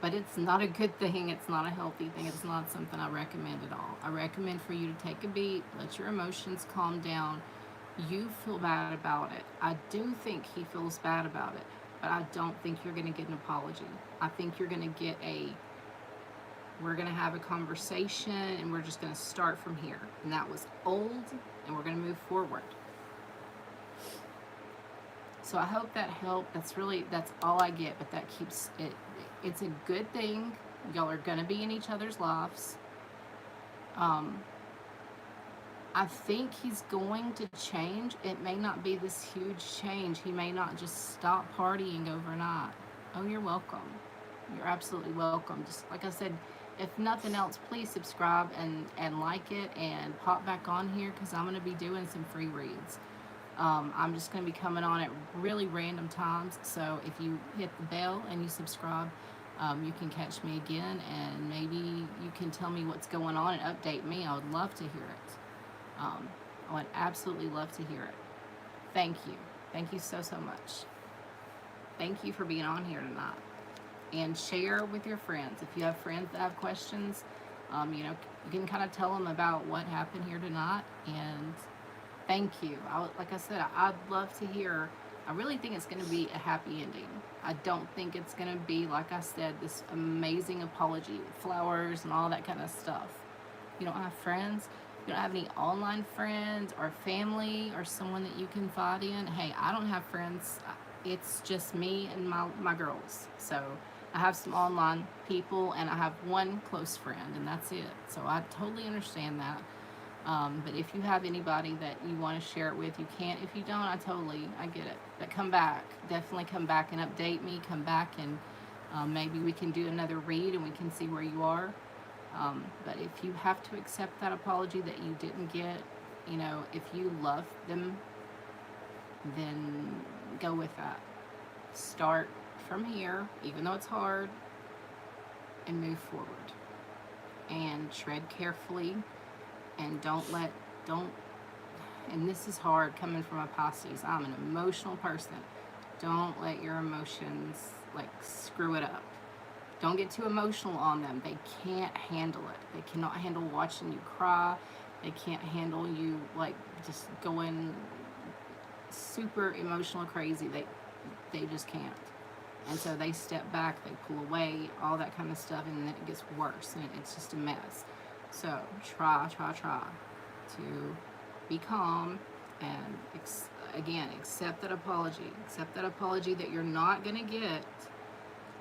But it's not a good thing. It's not a healthy thing. It's not something I recommend at all. I recommend for you to take a beat, let your emotions calm down. You feel bad about it. I do think he feels bad about it, but I don't think you're going to get an apology. I think you're going to get we're going to have a conversation, and we're just going to start from here. And that was old, and we're going to move forward. So I hope that helped. That's all I get, but that keeps it. It's a good thing. Y'all are going to be in each other's lives. I think he's going to change. It may not be this huge change. He may not just stop partying overnight. Oh, you're welcome. You're absolutely welcome. Just like I said, if nothing else, please subscribe and like it and pop back on here, because I'm going to be doing some free reads. I'm just going to be coming on at really random times. So if you hit the bell and you subscribe, you can catch me again, and maybe you can tell me what's going on and update me. I would love to hear it. I would absolutely love to hear it. Thank you. Thank you so much. Thank you for being on here tonight. And share with your friends. If you have friends that have questions, you can kind of tell them about what happened here tonight. And thank you. Like I said, I'd love to hear. I really think it's going to be a happy ending. I don't think it's going to be, like I said, this amazing apology with flowers and all that kind of stuff. You don't have friends. You don't have any online friends or family or someone that you can confide in. Hey, I don't have friends. It's just me and my girls. So I have some online people, and I have one close friend, and that's it. So I totally understand that. But if you have anybody that you want to share it with, you can't. If you don't, I get it. But come back. Definitely come back and update me. Come back, and maybe we can do another read and we can see where you are. But if you have to accept that apology that you didn't get, if you love them, then go with that. Start from here, even though it's hard, and move forward. And tread carefully, and and this is hard coming from a Pisces. I'm an emotional person. Don't let your emotions, screw it up. Don't get too emotional on them. They can't handle it. They cannot handle watching you cry. They can't handle you, just going super emotional crazy. They just can't. And so they step back, they pull away, all that kind of stuff, and then it gets worse, and it's just a mess. So try to be calm, and again, accept that apology. Accept that apology that you're not going to get,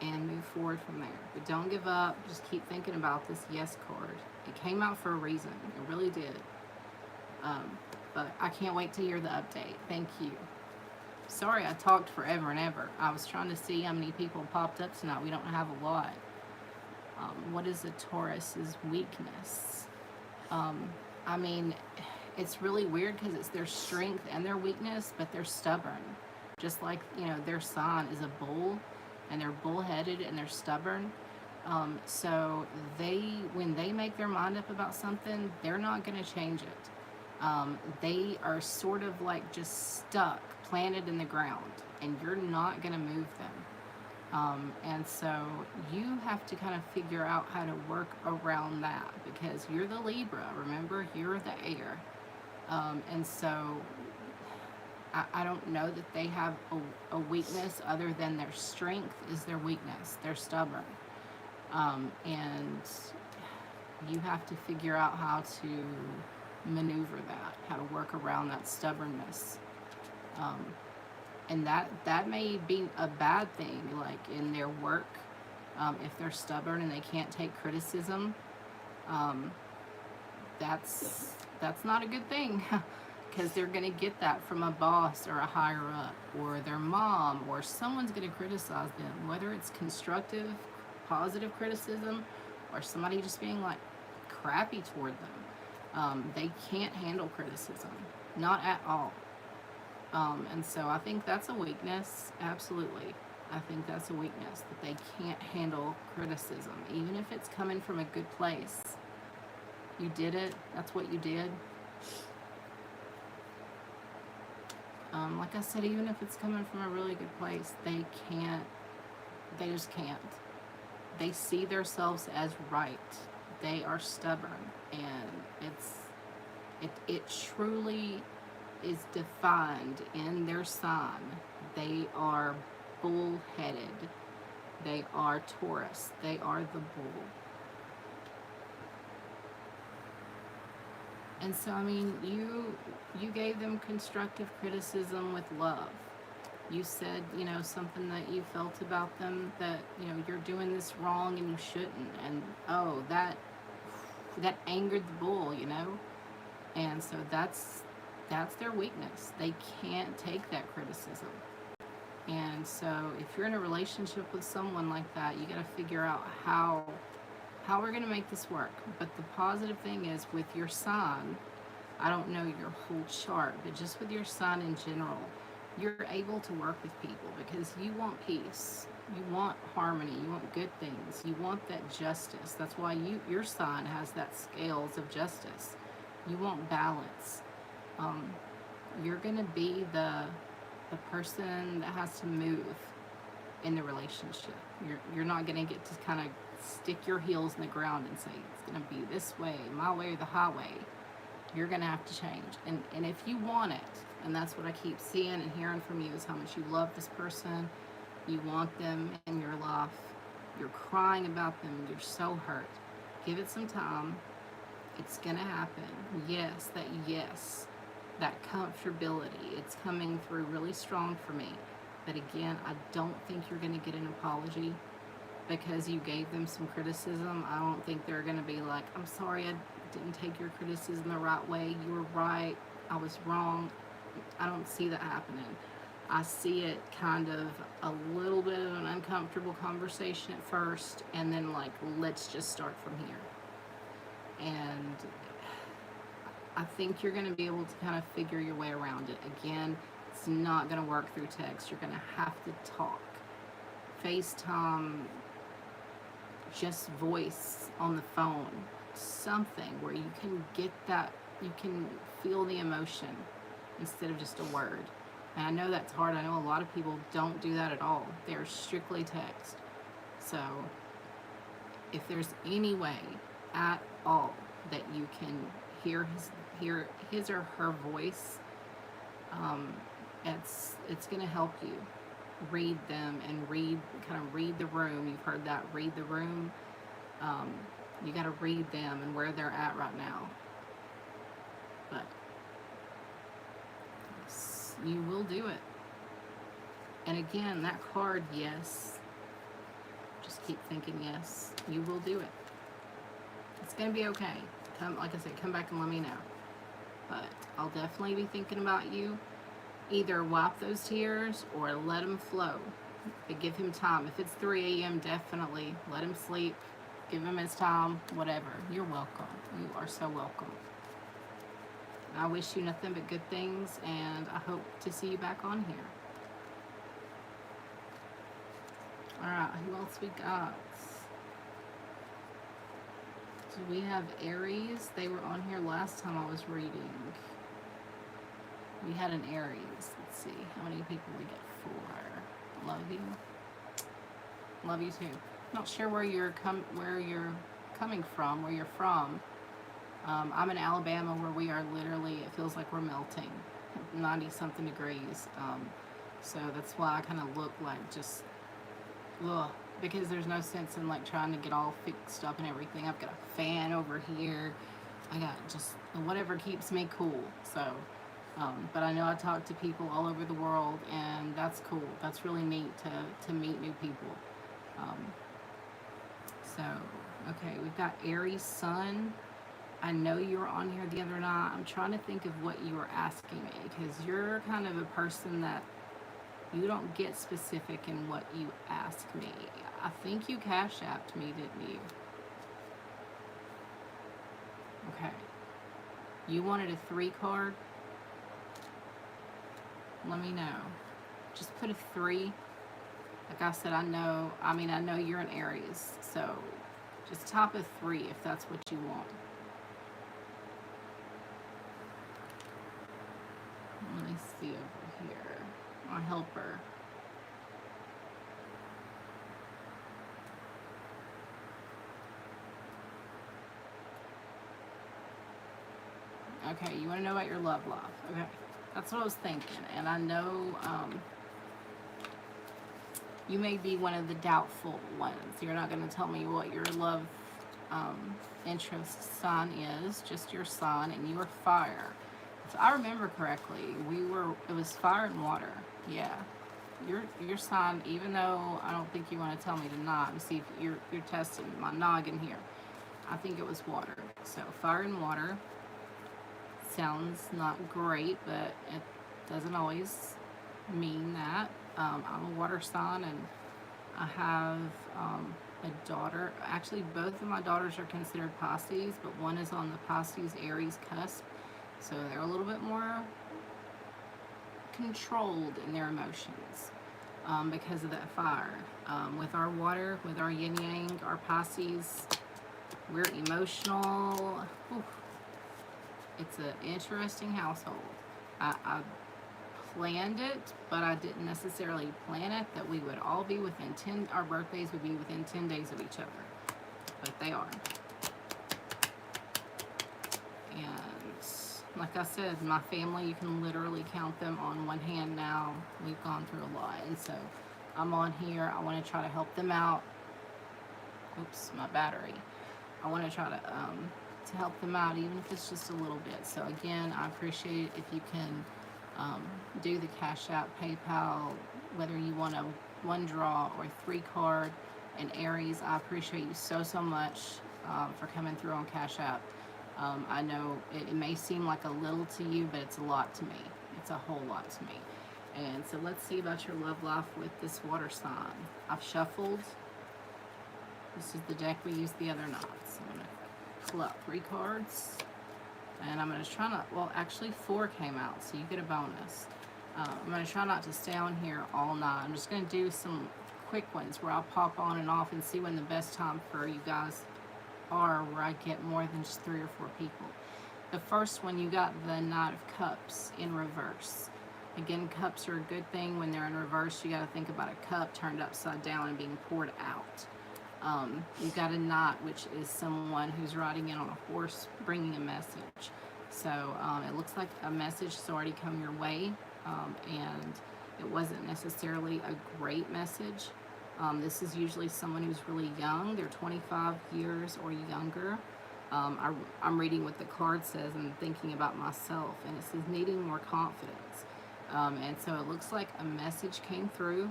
and move forward from there. But don't give up. Just keep thinking about this yes card. It came out for a reason. It really did. But I can't wait to hear the update. Thank you. Sorry I talked forever and ever. I was trying to see how many people popped up tonight. We don't have a lot. What is a Taurus's weakness? It's really weird because it's their strength and their weakness, but they're stubborn. Just like, their sign is a bull, and they're bullheaded and they're stubborn. So when they make their mind up about something, they're not going to change it. They are sort of like just stuck, planted in the ground, and you're not going to move them. And so you have to kind of figure out how to work around that, because you're the Libra, remember, you're the air. And so I don't know that they have a weakness other than their strength is their weakness. They're stubborn. And you have to figure out how to maneuver that, how to work around that stubbornness. And that may be a bad thing, like in their work, if they're stubborn and they can't take criticism. That's not a good thing, because they're going to get that from a boss or a higher up or their mom, or someone's going to criticize them, whether it's constructive, positive criticism, or somebody just being like crappy toward them. They can't handle criticism, not at all. And so I think that's a weakness, absolutely. I think that's a weakness, that they can't handle criticism, even if it's coming from a good place. You did it, that's what you did. Like I said, even if it's coming from a really good place, they just can't. They see themselves as right. They are stubborn, and it truly is defined in their sign. They are bull-headed. They are Taurus. They are the bull. And so, I mean, you gave them constructive criticism with love. You said, something that you felt about them, that, you're doing this wrong and you shouldn't. And, oh, that angered the bull, And so that's their weakness. They can't take that criticism. And so if you're in a relationship with someone like that, you got to figure out how we're going to make this work. But the positive thing is, with your sign, I don't know your whole chart, but just with your sign in general, you're able to work with people because you want peace. You want harmony. You want good things. You want that justice. That's why your sign has that scales of justice. You want balance. You're going to be the person that has to move in the relationship. You're not going to get to kind of stick your heels in the ground and say, it's going to be this way, my way or the highway. You're going to have to change. And if you want it, and that's what I keep seeing and hearing from you, is how much you love this person, you want them in your life, you're crying about them, you're so hurt. Give it some time. It's going to happen. Yes, that comfortability, it's coming through really strong for me. But again, I don't think you're going to get an apology because you gave them some criticism. I don't think they're going to be like, I'm sorry, I didn't take your criticism the right way. You were right. I was wrong. I don't see that happening. I see it kind of a little bit of an uncomfortable conversation at first, and then like, let's just start from here. And I think you're going to be able to kind of figure your way around it. Again, it's not going to work through text. You're going to have to talk. FaceTime, just voice on the phone, something where you can get that, you can feel the emotion instead of just a word. And I know that's hard. I know a lot of people don't do that at all. They're strictly text. So if there's any way at all that you can hear his or her voice, it's going to help you read them and read the room. You've heard that, read the room. You got to read them and where they're at right now. But you will do it. And again, that card, yes. Just keep thinking yes. You will do it. It's going to be okay. Like I said, come back and let me know. But I'll definitely be thinking about you. Either wipe those tears or let them flow. But give him time. If it's 3 a.m., definitely let him sleep. Give him his time. Whatever. You're welcome. You are so welcome. I wish you nothing but good things, and I hope to see you back on here. Alright, who else we got? So we have Aries. They were on here last time I was reading. We had an Aries. Let's see how many people we get. 4. Love you. Love you too. Not sure where you're coming from, where you're from. I'm in Alabama, where we are literally, it feels like we're melting, 90 something degrees. So that's why I kind of look like just, ugh, because there's no sense in like trying to get all fixed up and everything. I've got a fan over here. I got just whatever keeps me cool. So, but I know I talk to people all over the world, and that's cool. That's really neat to meet new people. So, okay, we've got Aries Sun. I know you were on here the other night. I'm trying to think of what you were asking me, because you're kind of a person that you don't get specific in what you ask me. I think you Cash Apped me, didn't you? Okay. You wanted a 3 card? Let me know. Just put a 3. Like I said, I know you're an Aries, so just top a 3 if that's what you want. Let me see over here. My helper. Okay, you want to know about your love life. Okay, that's what I was thinking. And I know you may be one of the doubtful ones. You're not going to tell me what your love interest sign is, just your sign, and you are fire. If I remember correctly, it was fire and water. Yeah. Your sign, even though I don't think you want to tell me tonight, see if you're testing my noggin here. I think it was water. So fire and water sounds not great, but it doesn't always mean that. I'm a water sign, and I have a daughter. Actually, both of my daughters are considered Pisces, but one is on the Pisces Aries cusp. So they're a little bit more controlled in their emotions because of that fire. With our water, with our yin yang, our Pisces, we're emotional. Oof. It's an interesting household. I planned it, but I didn't necessarily plan it that we would all be within our birthdays would be within 10 days of each other. But they are. And like I said, my family, you can literally count them on one hand now. We've gone through a lot. And so I'm on here. I want to try to help them out. Oops, my battery. I want to try to help them out, even if it's just a little bit. So again, I appreciate it if you can do the Cash App, PayPal, whether you want a 1 draw or 3 card. And Aries, I appreciate you so much for coming through on Cash App. I know it may seem like a little to you, but it's a lot to me. It's a whole lot to me. And so let's see about your love life with this water sign. I've shuffled. This is the deck we used the other night. So I'm going to pull out 3 cards. And I'm going to try not, well, actually 4 came out, so you get a bonus. I'm going to try not to stay on here all night. I'm just going to do some quick ones where I'll pop on and off and see when the best time for you guys are, where I get more than just 3 or 4 people. The first one, you got the Knight of Cups in reverse. Again, cups are a good thing. When they're in reverse, you got to think about a cup turned upside down and being poured out. You've got a knight, which is someone who's riding in on a horse bringing a message. So it looks like a message has already come your way, and it wasn't necessarily a great message. This is usually someone who's really young. They're 25 years or younger. I'm reading what the card says and thinking about myself, and it says needing more confidence. And so it looks like a message came through.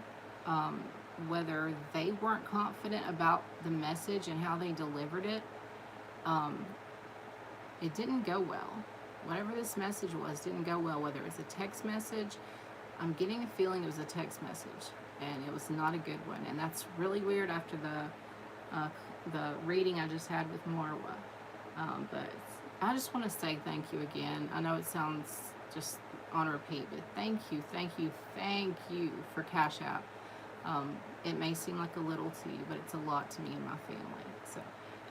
Whether they weren't confident about the message and how they delivered it, it didn't go well. Whatever this message was didn't go well. Whether it was a text message, I'm getting a feeling it was a text message, and it was not a good one. And that's really weird after the reading I just had with Marwa. But I just want to say thank you again. I know it sounds just on repeat, but thank you for Cash App. It may seem like a little to you, but it's a lot to me and my family. So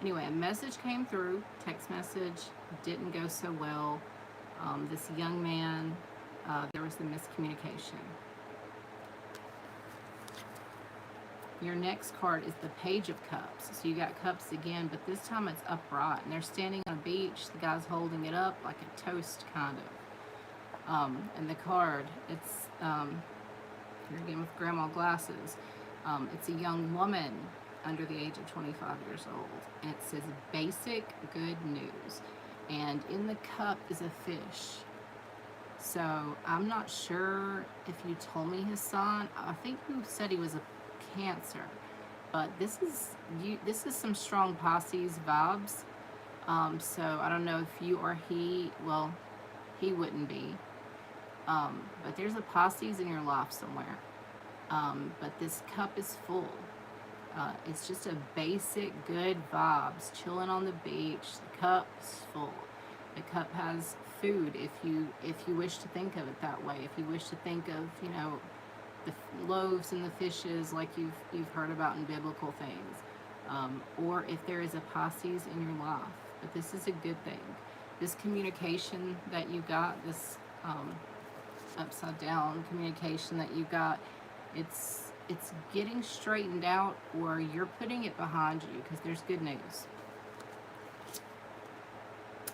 anyway, a message came through, text message, didn't go so well. This young man, there was the miscommunication. Your next card is the Page of Cups. So you got cups again, but this time it's upright. And they're standing on a beach. The guy's holding it up like a toast, kind of. And the card, it's, here again with grandma glasses. It's a young woman under the age of 25 years old. And it says basic good news. And in the cup is a fish. So I'm not sure if you told me his sign. I think you said he was a Cancer, but this is some strong Pisces vibes. So I don't know if you or he, well, he wouldn't be, but there's a Pisces in your life somewhere. But this cup is full. It's just a basic good vibes, chilling on the beach. The cup's full. The cup has food if you wish to think of it that way. If you wish to think of, you know, the loaves and the fishes like you've heard about in biblical things, or if there is a Pisces in your life. But this is a good thing. This communication that you got, this upside down communication that you got, it's getting straightened out, or you're putting it behind you, because there's good news.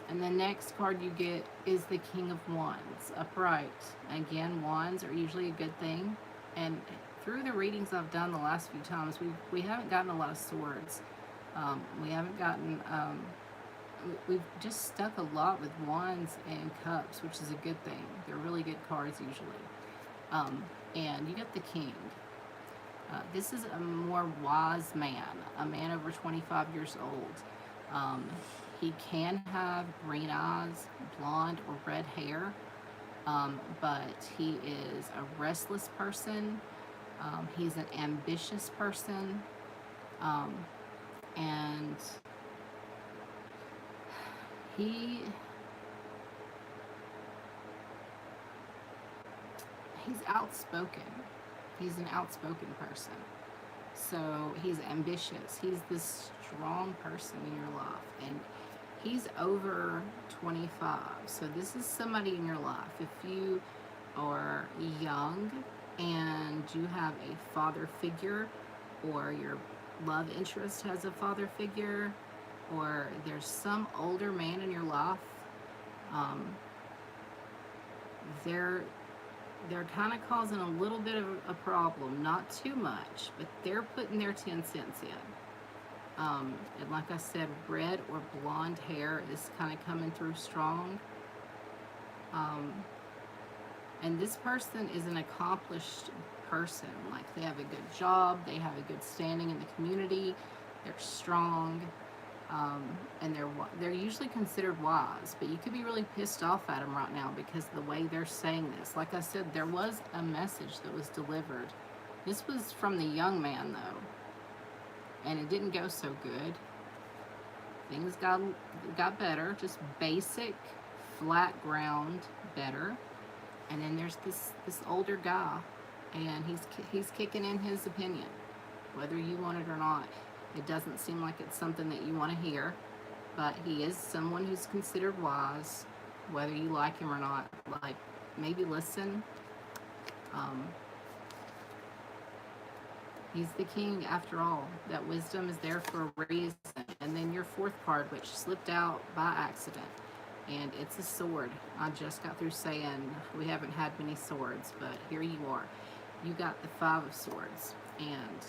And the next card you get is the King of Wands, upright. Again, wands are usually a good thing. And through the readings I've done the last few times, we haven't gotten a lot of swords. We haven't gotten, we've just stuck a lot with wands and cups, which is a good thing. They're really good cards usually. And you got the King. This is a more wise man, a man over 25 years old. He can have green eyes, blonde or red hair. But he is a restless person. He's an ambitious person. And he's outspoken. He's an outspoken person. So he's ambitious. He's this strong person in your life. And he's over 25. So this is somebody in your life. If you are young and you have a father figure, or your love interest has a father figure, or there's some older man in your life, they're kind of causing a little bit of a problem. Not too much, but they're putting their 10 cents in. And like I said, red or blonde hair is kind of coming through strong. And this person is an accomplished person. Like, they have a good job, they have a good standing in the community, they're strong, and they're usually considered wise. But you could be really pissed off at them right now because of the way they're saying this. Like I said, there was a message that was delivered. This was from the young man, though. And it didn't go so good. Things got better, just basic, flat ground better. And then there's this older guy, and he's kicking in his opinion, whether you want it or not. It doesn't seem like it's something that you want to hear, but he is someone who's considered wise, whether you like him or not. Like, maybe listen. He's the king after all. That wisdom is there for a reason. And then your fourth card, which slipped out by accident, and it's a sword. I just got through saying we haven't had many swords, but here you are. You got the Five of Swords. And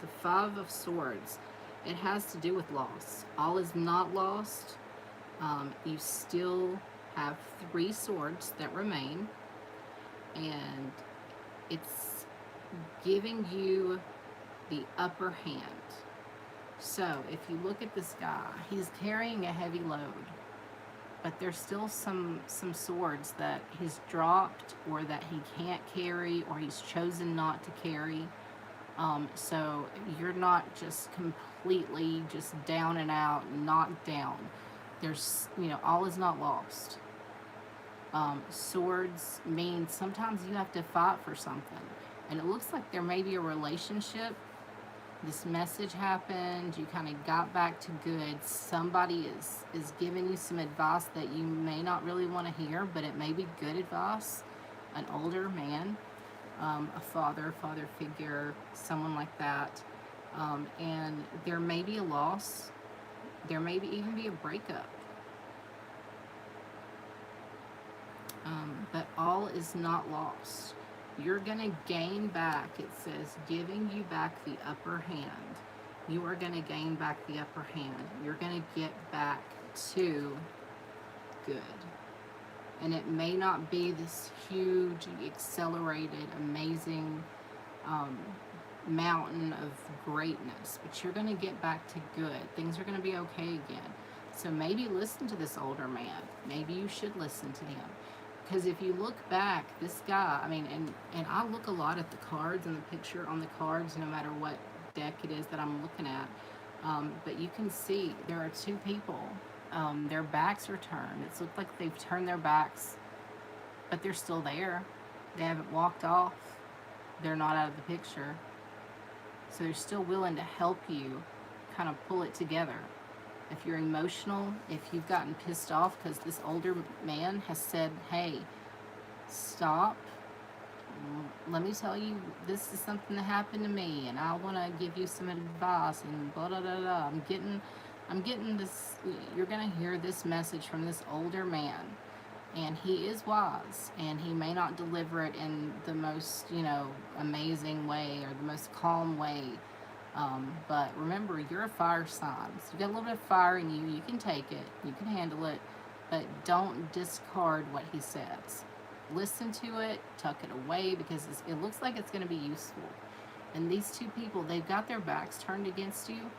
the Five of Swords, it has to do with loss. All is not lost. You still have 3 swords that remain, and it's giving you the upper hand. So if you look at this guy, he's carrying a heavy load, but there's still some swords that he's dropped, or that he can't carry, or he's chosen not to carry. So you're not just completely just down and out, knocked down. There's, all is not lost. Swords mean sometimes you have to fight for something. And it looks like there may be a relationship. This message happened, you kind of got back to good. Somebody is giving you some advice that you may not really want to hear, but it may be good advice. An older man, a father figure, someone like that. And there may be a loss. There may even be a breakup. But all is not lost. You're going to gain back, it says, giving you back the upper hand. You are going to gain back the upper hand. You're going to get back to good. And it may not be this huge, accelerated, amazing mountain of greatness, but you're going to get back to good. Things are going to be okay again. So maybe listen to this older man. Maybe you should listen to him. Because if you look back, this guy, I mean, and I look a lot at the cards and the picture on the cards, no matter what deck it is that I'm looking at. But you can see there are two people. Their backs are turned. It's looked like they've turned their backs, but they're still there. They haven't walked off. They're not out of the picture. So they're still willing to help you kind of pull it together. If you're emotional, if you've gotten pissed off because this older man has said, hey, stop. Let me tell you, this is something that happened to me, and I want to give you some advice, and blah, blah, blah, blah. I'm getting this, you're going to hear this message from this older man, and he is wise, and he may not deliver it in the most, amazing way or the most calm way. But remember, you're a fire sign. So you got a little bit of fire in you. You can take it. You can handle it. But don't discard what he says. Listen to it. Tuck it away because it looks like it's going to be useful. And these two people, they've got their backs turned against you,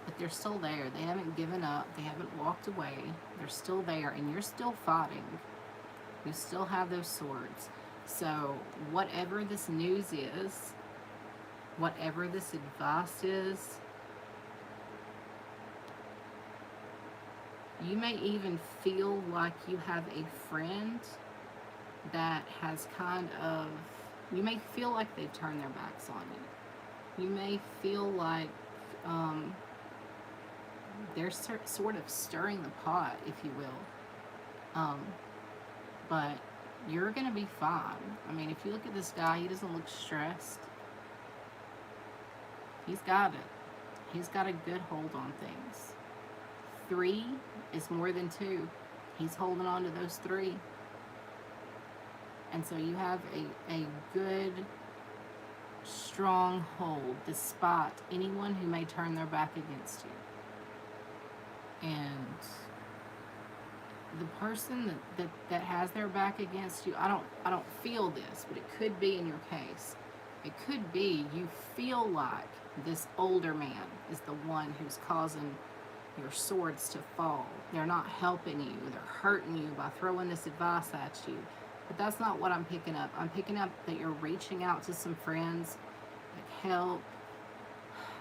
but they're still there. They haven't given up. They haven't walked away. They're still there, and you're still fighting. You still have those swords. So whatever this news is, whatever this advice is, you may even feel like you have a friend that has you may feel like they've turned their backs on you. You may feel like they're sort of stirring the pot, if you will. But you're going to be fine. I mean, if you look at this guy, he doesn't look stressed. He's got it. He's got a good hold on things. 3 is more than 2. He's holding on to those 3. And so you have a good, strong hold despite anyone who may turn their back against you. And the person that has their back against you, I don't feel this, but it could be in your case. It could be you feel like this older man is the one who's causing your swords to fall. They're not helping you. They're hurting you by throwing this advice at you. But that's not what I'm picking up. I'm picking up that you're reaching out to some friends, like, help.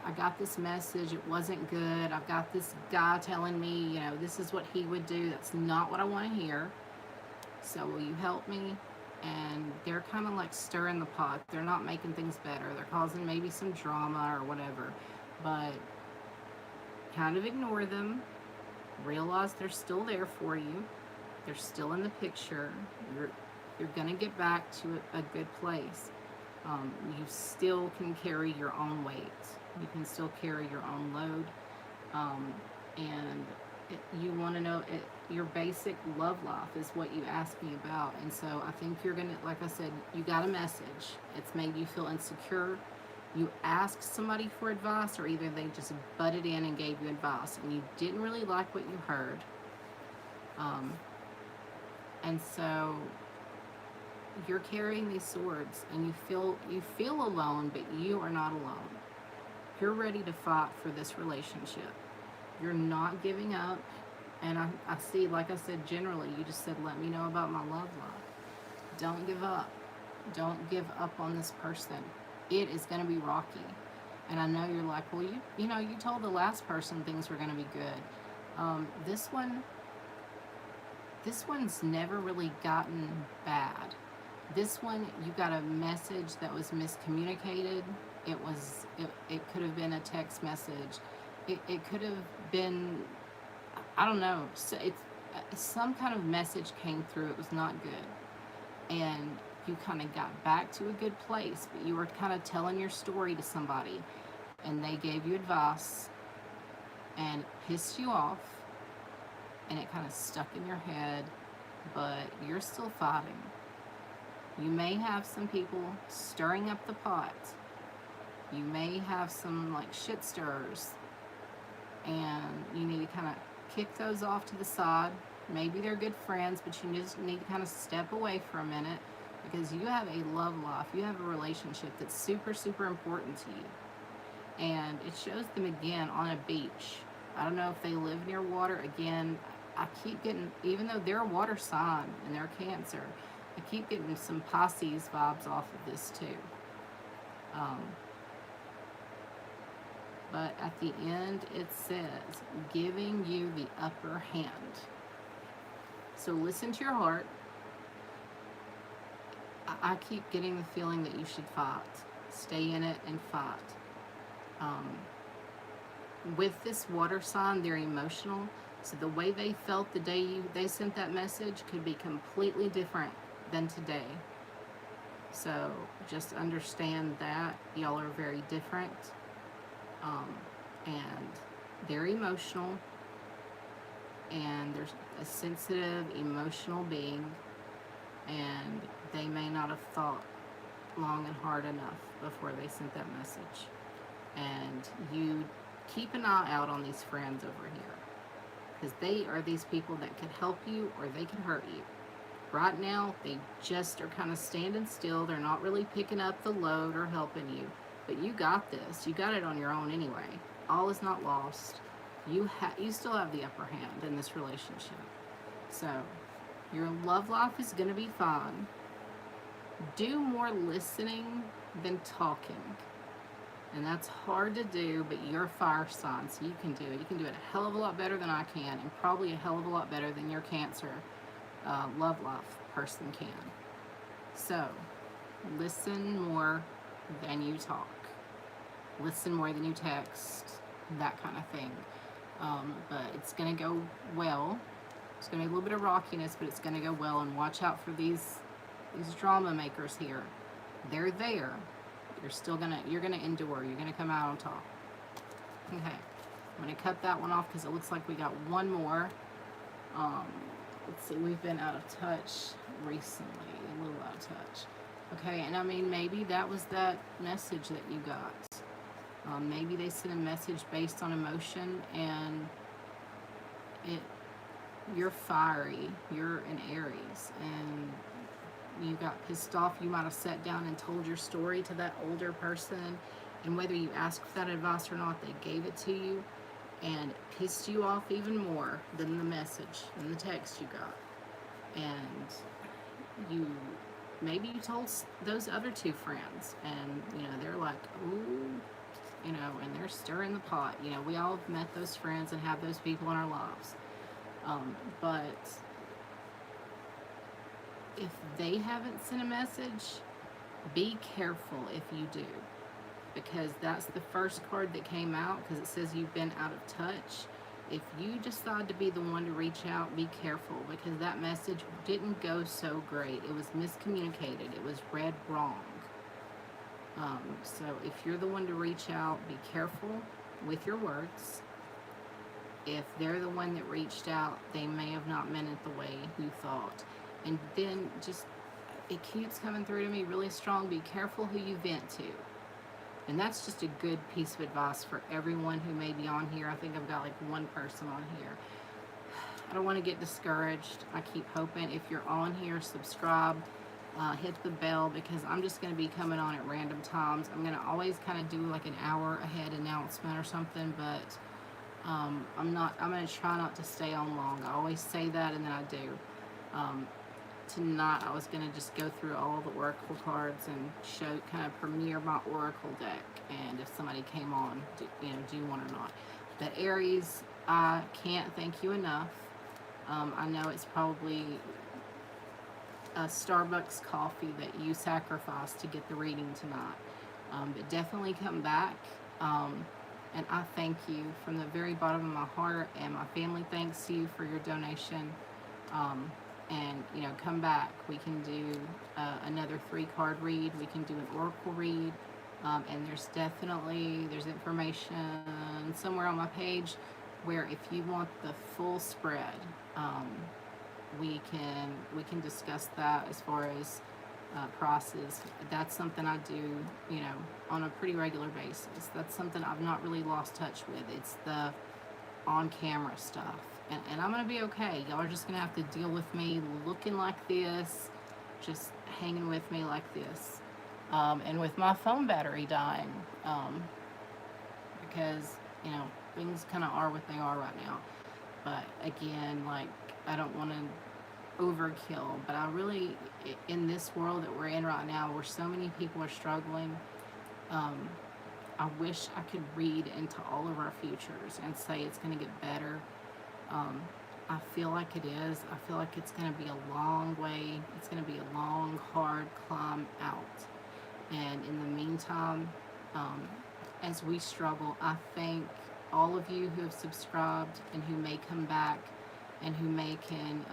I got this message. It wasn't good. I've got this guy telling me, this is what he would do. That's not what I want to hear. So will you help me? And they're kind of like stirring the pot. They're not making things better. They're causing maybe some drama or whatever. But kind of ignore them. Realize they're still there for you. They're still in the picture. You're going to get back to a good place. You still can carry your own weight. You can still carry your own load. And you want to know your basic love life is what you asked me about. And so I think you're going to, like I said, you got a message. It's made you feel insecure. You asked somebody for advice, or either they just butted in and gave you advice and you didn't really like what you heard. And so you're carrying these swords and you feel alone, but you are not alone. You're ready to fight for this relationship. You're not giving up. And I see, like I said, generally, you just said, let me know about my love life. Don't give up. Don't give up on this person. It is going to be rocky. And I know you're like, well, you told the last person things were going to be good. This one's never really gotten bad. This one, you got a message that was miscommunicated. It could have been a text message. It could have been, I don't know. So it's some kind of message came through. It was not good, and you kind of got back to a good place, but you were kind of telling your story to somebody, and they gave you advice, and it pissed you off, and it kind of stuck in your head, but you're still fighting. You may have some people stirring up the pot. You may have some like shit stirrers, and you need to kind of kick those off to the side. Maybe they're good friends, but you just need to kind of step away for a minute, because you have a love life. You have a relationship that's super, super important to you. And it shows them again on a beach. I don't know if they live near water. Again, I keep getting, even though they're a water sign and they're Cancer, I keep getting some Pisces vibes off of this too. But at the end, it says, giving you the upper hand. So listen to your heart. I keep getting the feeling that you should fight. Stay in it and fight. With this water sign, they're emotional. So the way they felt the day they sent that message could be completely different than today. So just understand that y'all are very different. And they're emotional. And they're a sensitive, emotional being. And they may not have thought long and hard enough before they sent that message. And you keep an eye out on these friends over here, because they are these people that could help you or they could hurt you. Right now, they just are kind of standing still. They're not really picking up the load or helping you. But you got this. You got it on your own anyway. All is not lost. You still have the upper hand in this relationship. So your love life is going to be fine. Do more listening than talking. And that's hard to do, but you're a fire sign, so you can do it. You can do it a hell of a lot better than I can, and probably a hell of a lot better than your Cancer love life person can. So, listen more than you talk. Listen more than you text, that kind of thing. But it's going to go well. It's going to be a little bit of rockiness, but it's going to go well. And watch out for these drama makers here. They're there. You're gonna endure. You're gonna come out on top. Okay, I'm gonna cut that one off because it looks like we got one more. Let's see, we've been out of touch recently, a little out of touch. Okay, and I mean, maybe that was that message that you got. Maybe they sent a message based on emotion, and you're fiery. You're an Aries, and you got pissed off. You might have sat down and told your story to that older person, and whether you asked for that advice or not, they gave it to you, and it pissed you off even more than the message and the text you got. And maybe you told those other two friends, and they're like, ooh, and they're stirring the pot. We all have met those friends and have those people in our lives, but if they haven't sent a message, be careful if you do, because that's the first card that came out, because it says you've been out of touch. If you decide to be the one to reach out, be careful, because that message didn't go so great. It was miscommunicated. It was read wrong. So if you're the one to reach out, be careful with your words. If they're the one that reached out, they may have not meant it the way you thought. And then it keeps coming through to me really strong. Be careful who you vent to. And that's just a good piece of advice for everyone who may be on here. I think I've got like one person on here. I don't want to get discouraged. I keep hoping. If you're on here, subscribe, hit the bell, because I'm just going to be coming on at random times. I'm going to always kind of do like an hour ahead announcement or something, but I'm going to try not to stay on long. I always say that, and then I do. Tonight I was going to just go through all the oracle cards and kind of premiere my oracle deck, and if somebody came on, do one or not. But Aries, I can't thank you enough. I know it's probably a Starbucks coffee that you sacrificed to get the reading tonight. But definitely come back. And I thank you from the very bottom of my heart, and my family thanks you for your donation. And you know, come back. We can do another 3-card read. We can do an oracle read. And there's information somewhere on my page where if you want the full spread, we can discuss that as far as prices. That's something I do, you know, on a pretty regular basis. That's something I've not really lost touch with. It's the on-camera stuff, and I'm gonna be okay. Y'all are just gonna have to deal with me looking like this, just hanging with me like this, and with my phone battery dying, because you know things kind of are what they are right now. But again, like, I don't want to overkill, but I really, in this world that we're in right now, where so many people are struggling, I wish I could read into all of our futures and say it's going to get better. I feel like it is. I feel like it's going to be a long way. It's going to be a long, hard climb out. And in the meantime, as we struggle, I thank all of you who have subscribed and who may come back and who can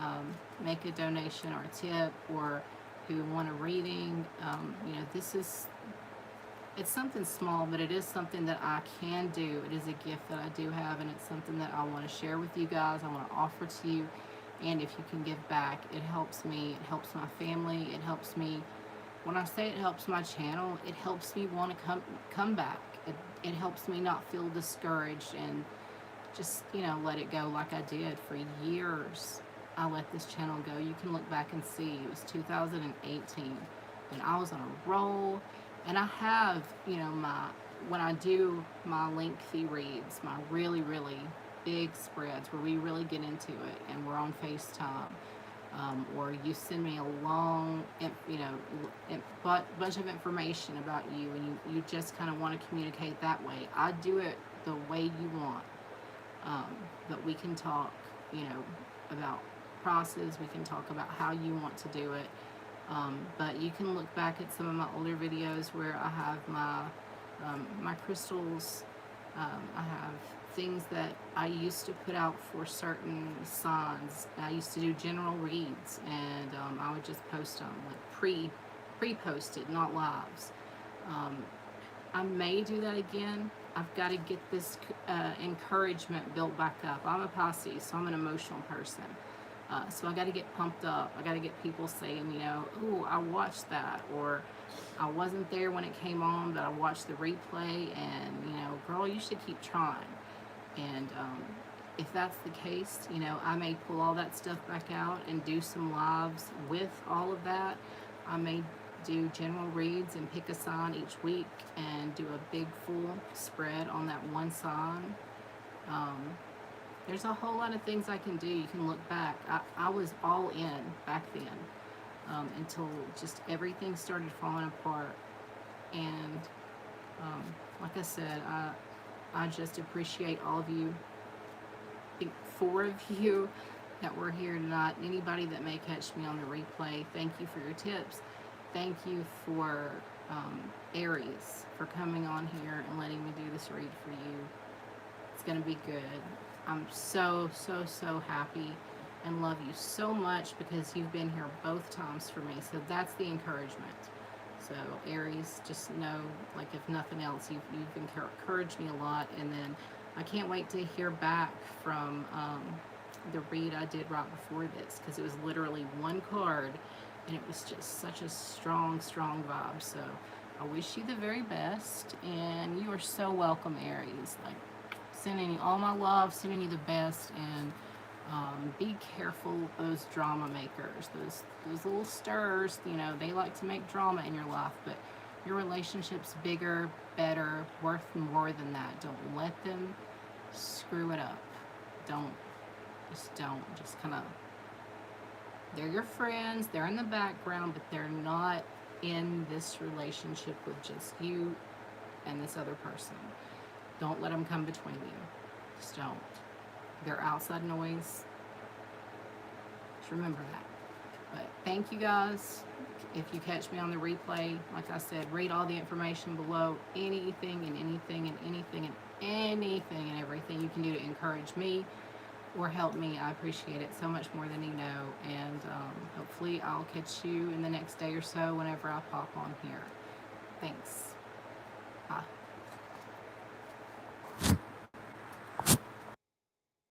make a donation or a tip, or who want a reading. You know, it's something small, but it is something that I can do. It is a gift that I do have, and it's something that I want to share with you guys. I want to offer to you. And if you can give back, it helps me. It helps my family. It helps me. When I say it helps my channel, it helps me want to come back. It helps me not feel discouraged and just, you know, let it go like I did for years. I let this channel go. You can look back and see it was 2018, and I was on a roll. And I have, you know, when I do my lengthy reads, my really, really big spreads where we really get into it and we're on FaceTime, or you send me a long, you know, bunch of information about you, and you just kind of want to communicate that way. I do it the way you want. But we can talk, you know, about prices. We can talk about how you want to do it. But you can look back at some of my older videos where I have my crystals. I have things that I used to put out for certain signs. I used to do general reads, and I would just post them, like pre-posted, not lives. I may do that again. I've got to get this encouragement built back up. I'm a Pisces, so I'm an emotional person. So I got to get pumped up. I got to get people saying, you know, "Ooh, I watched that," or "I wasn't there when it came on, but I watched the replay, and you know, girl, you should keep trying." And if that's the case, you know, I may pull all that stuff back out and do some lives with all of that. I may do general reads and pick a sign each week and do a big full spread on that one sign. There's a whole lot of things I can do. You can look back. I was all in back then, until just everything started falling apart. And like I said, I just appreciate all of you. I think 4 of you that were here tonight. Anybody that may catch me on the replay, thank you for your tips. Thank you for Aries for coming on here and letting me do this read for you. It's going to be good. I'm so happy and love you so much because you've been here both times for me. So that's the encouragement. So Aries, just know, like, if nothing else, you've encouraged me a lot. And then I can't wait to hear back from the read I did right before this, because it was literally one card and it was just such a strong vibe. So I wish you the very best, and you are so welcome, Aries. Like, sending you all my love, sending you the best, and be careful of those drama makers, those little stirs. You know, they like to make drama in your life, but your relationship's bigger, better, worth more than that. Don't let them screw it up. Don't. Just kind of, they're your friends, they're in the background, but they're not in this relationship with just you and this other person. Don't let them come between you. Just don't. They're outside noise. Just remember that. But thank you guys. If you catch me on the replay, like I said, read all the information below. Anything and anything and anything and anything and everything you can do to encourage me or help me. I appreciate it so much more than you know. And hopefully I'll catch you in the next day or so whenever I pop on here. Thanks. Bye.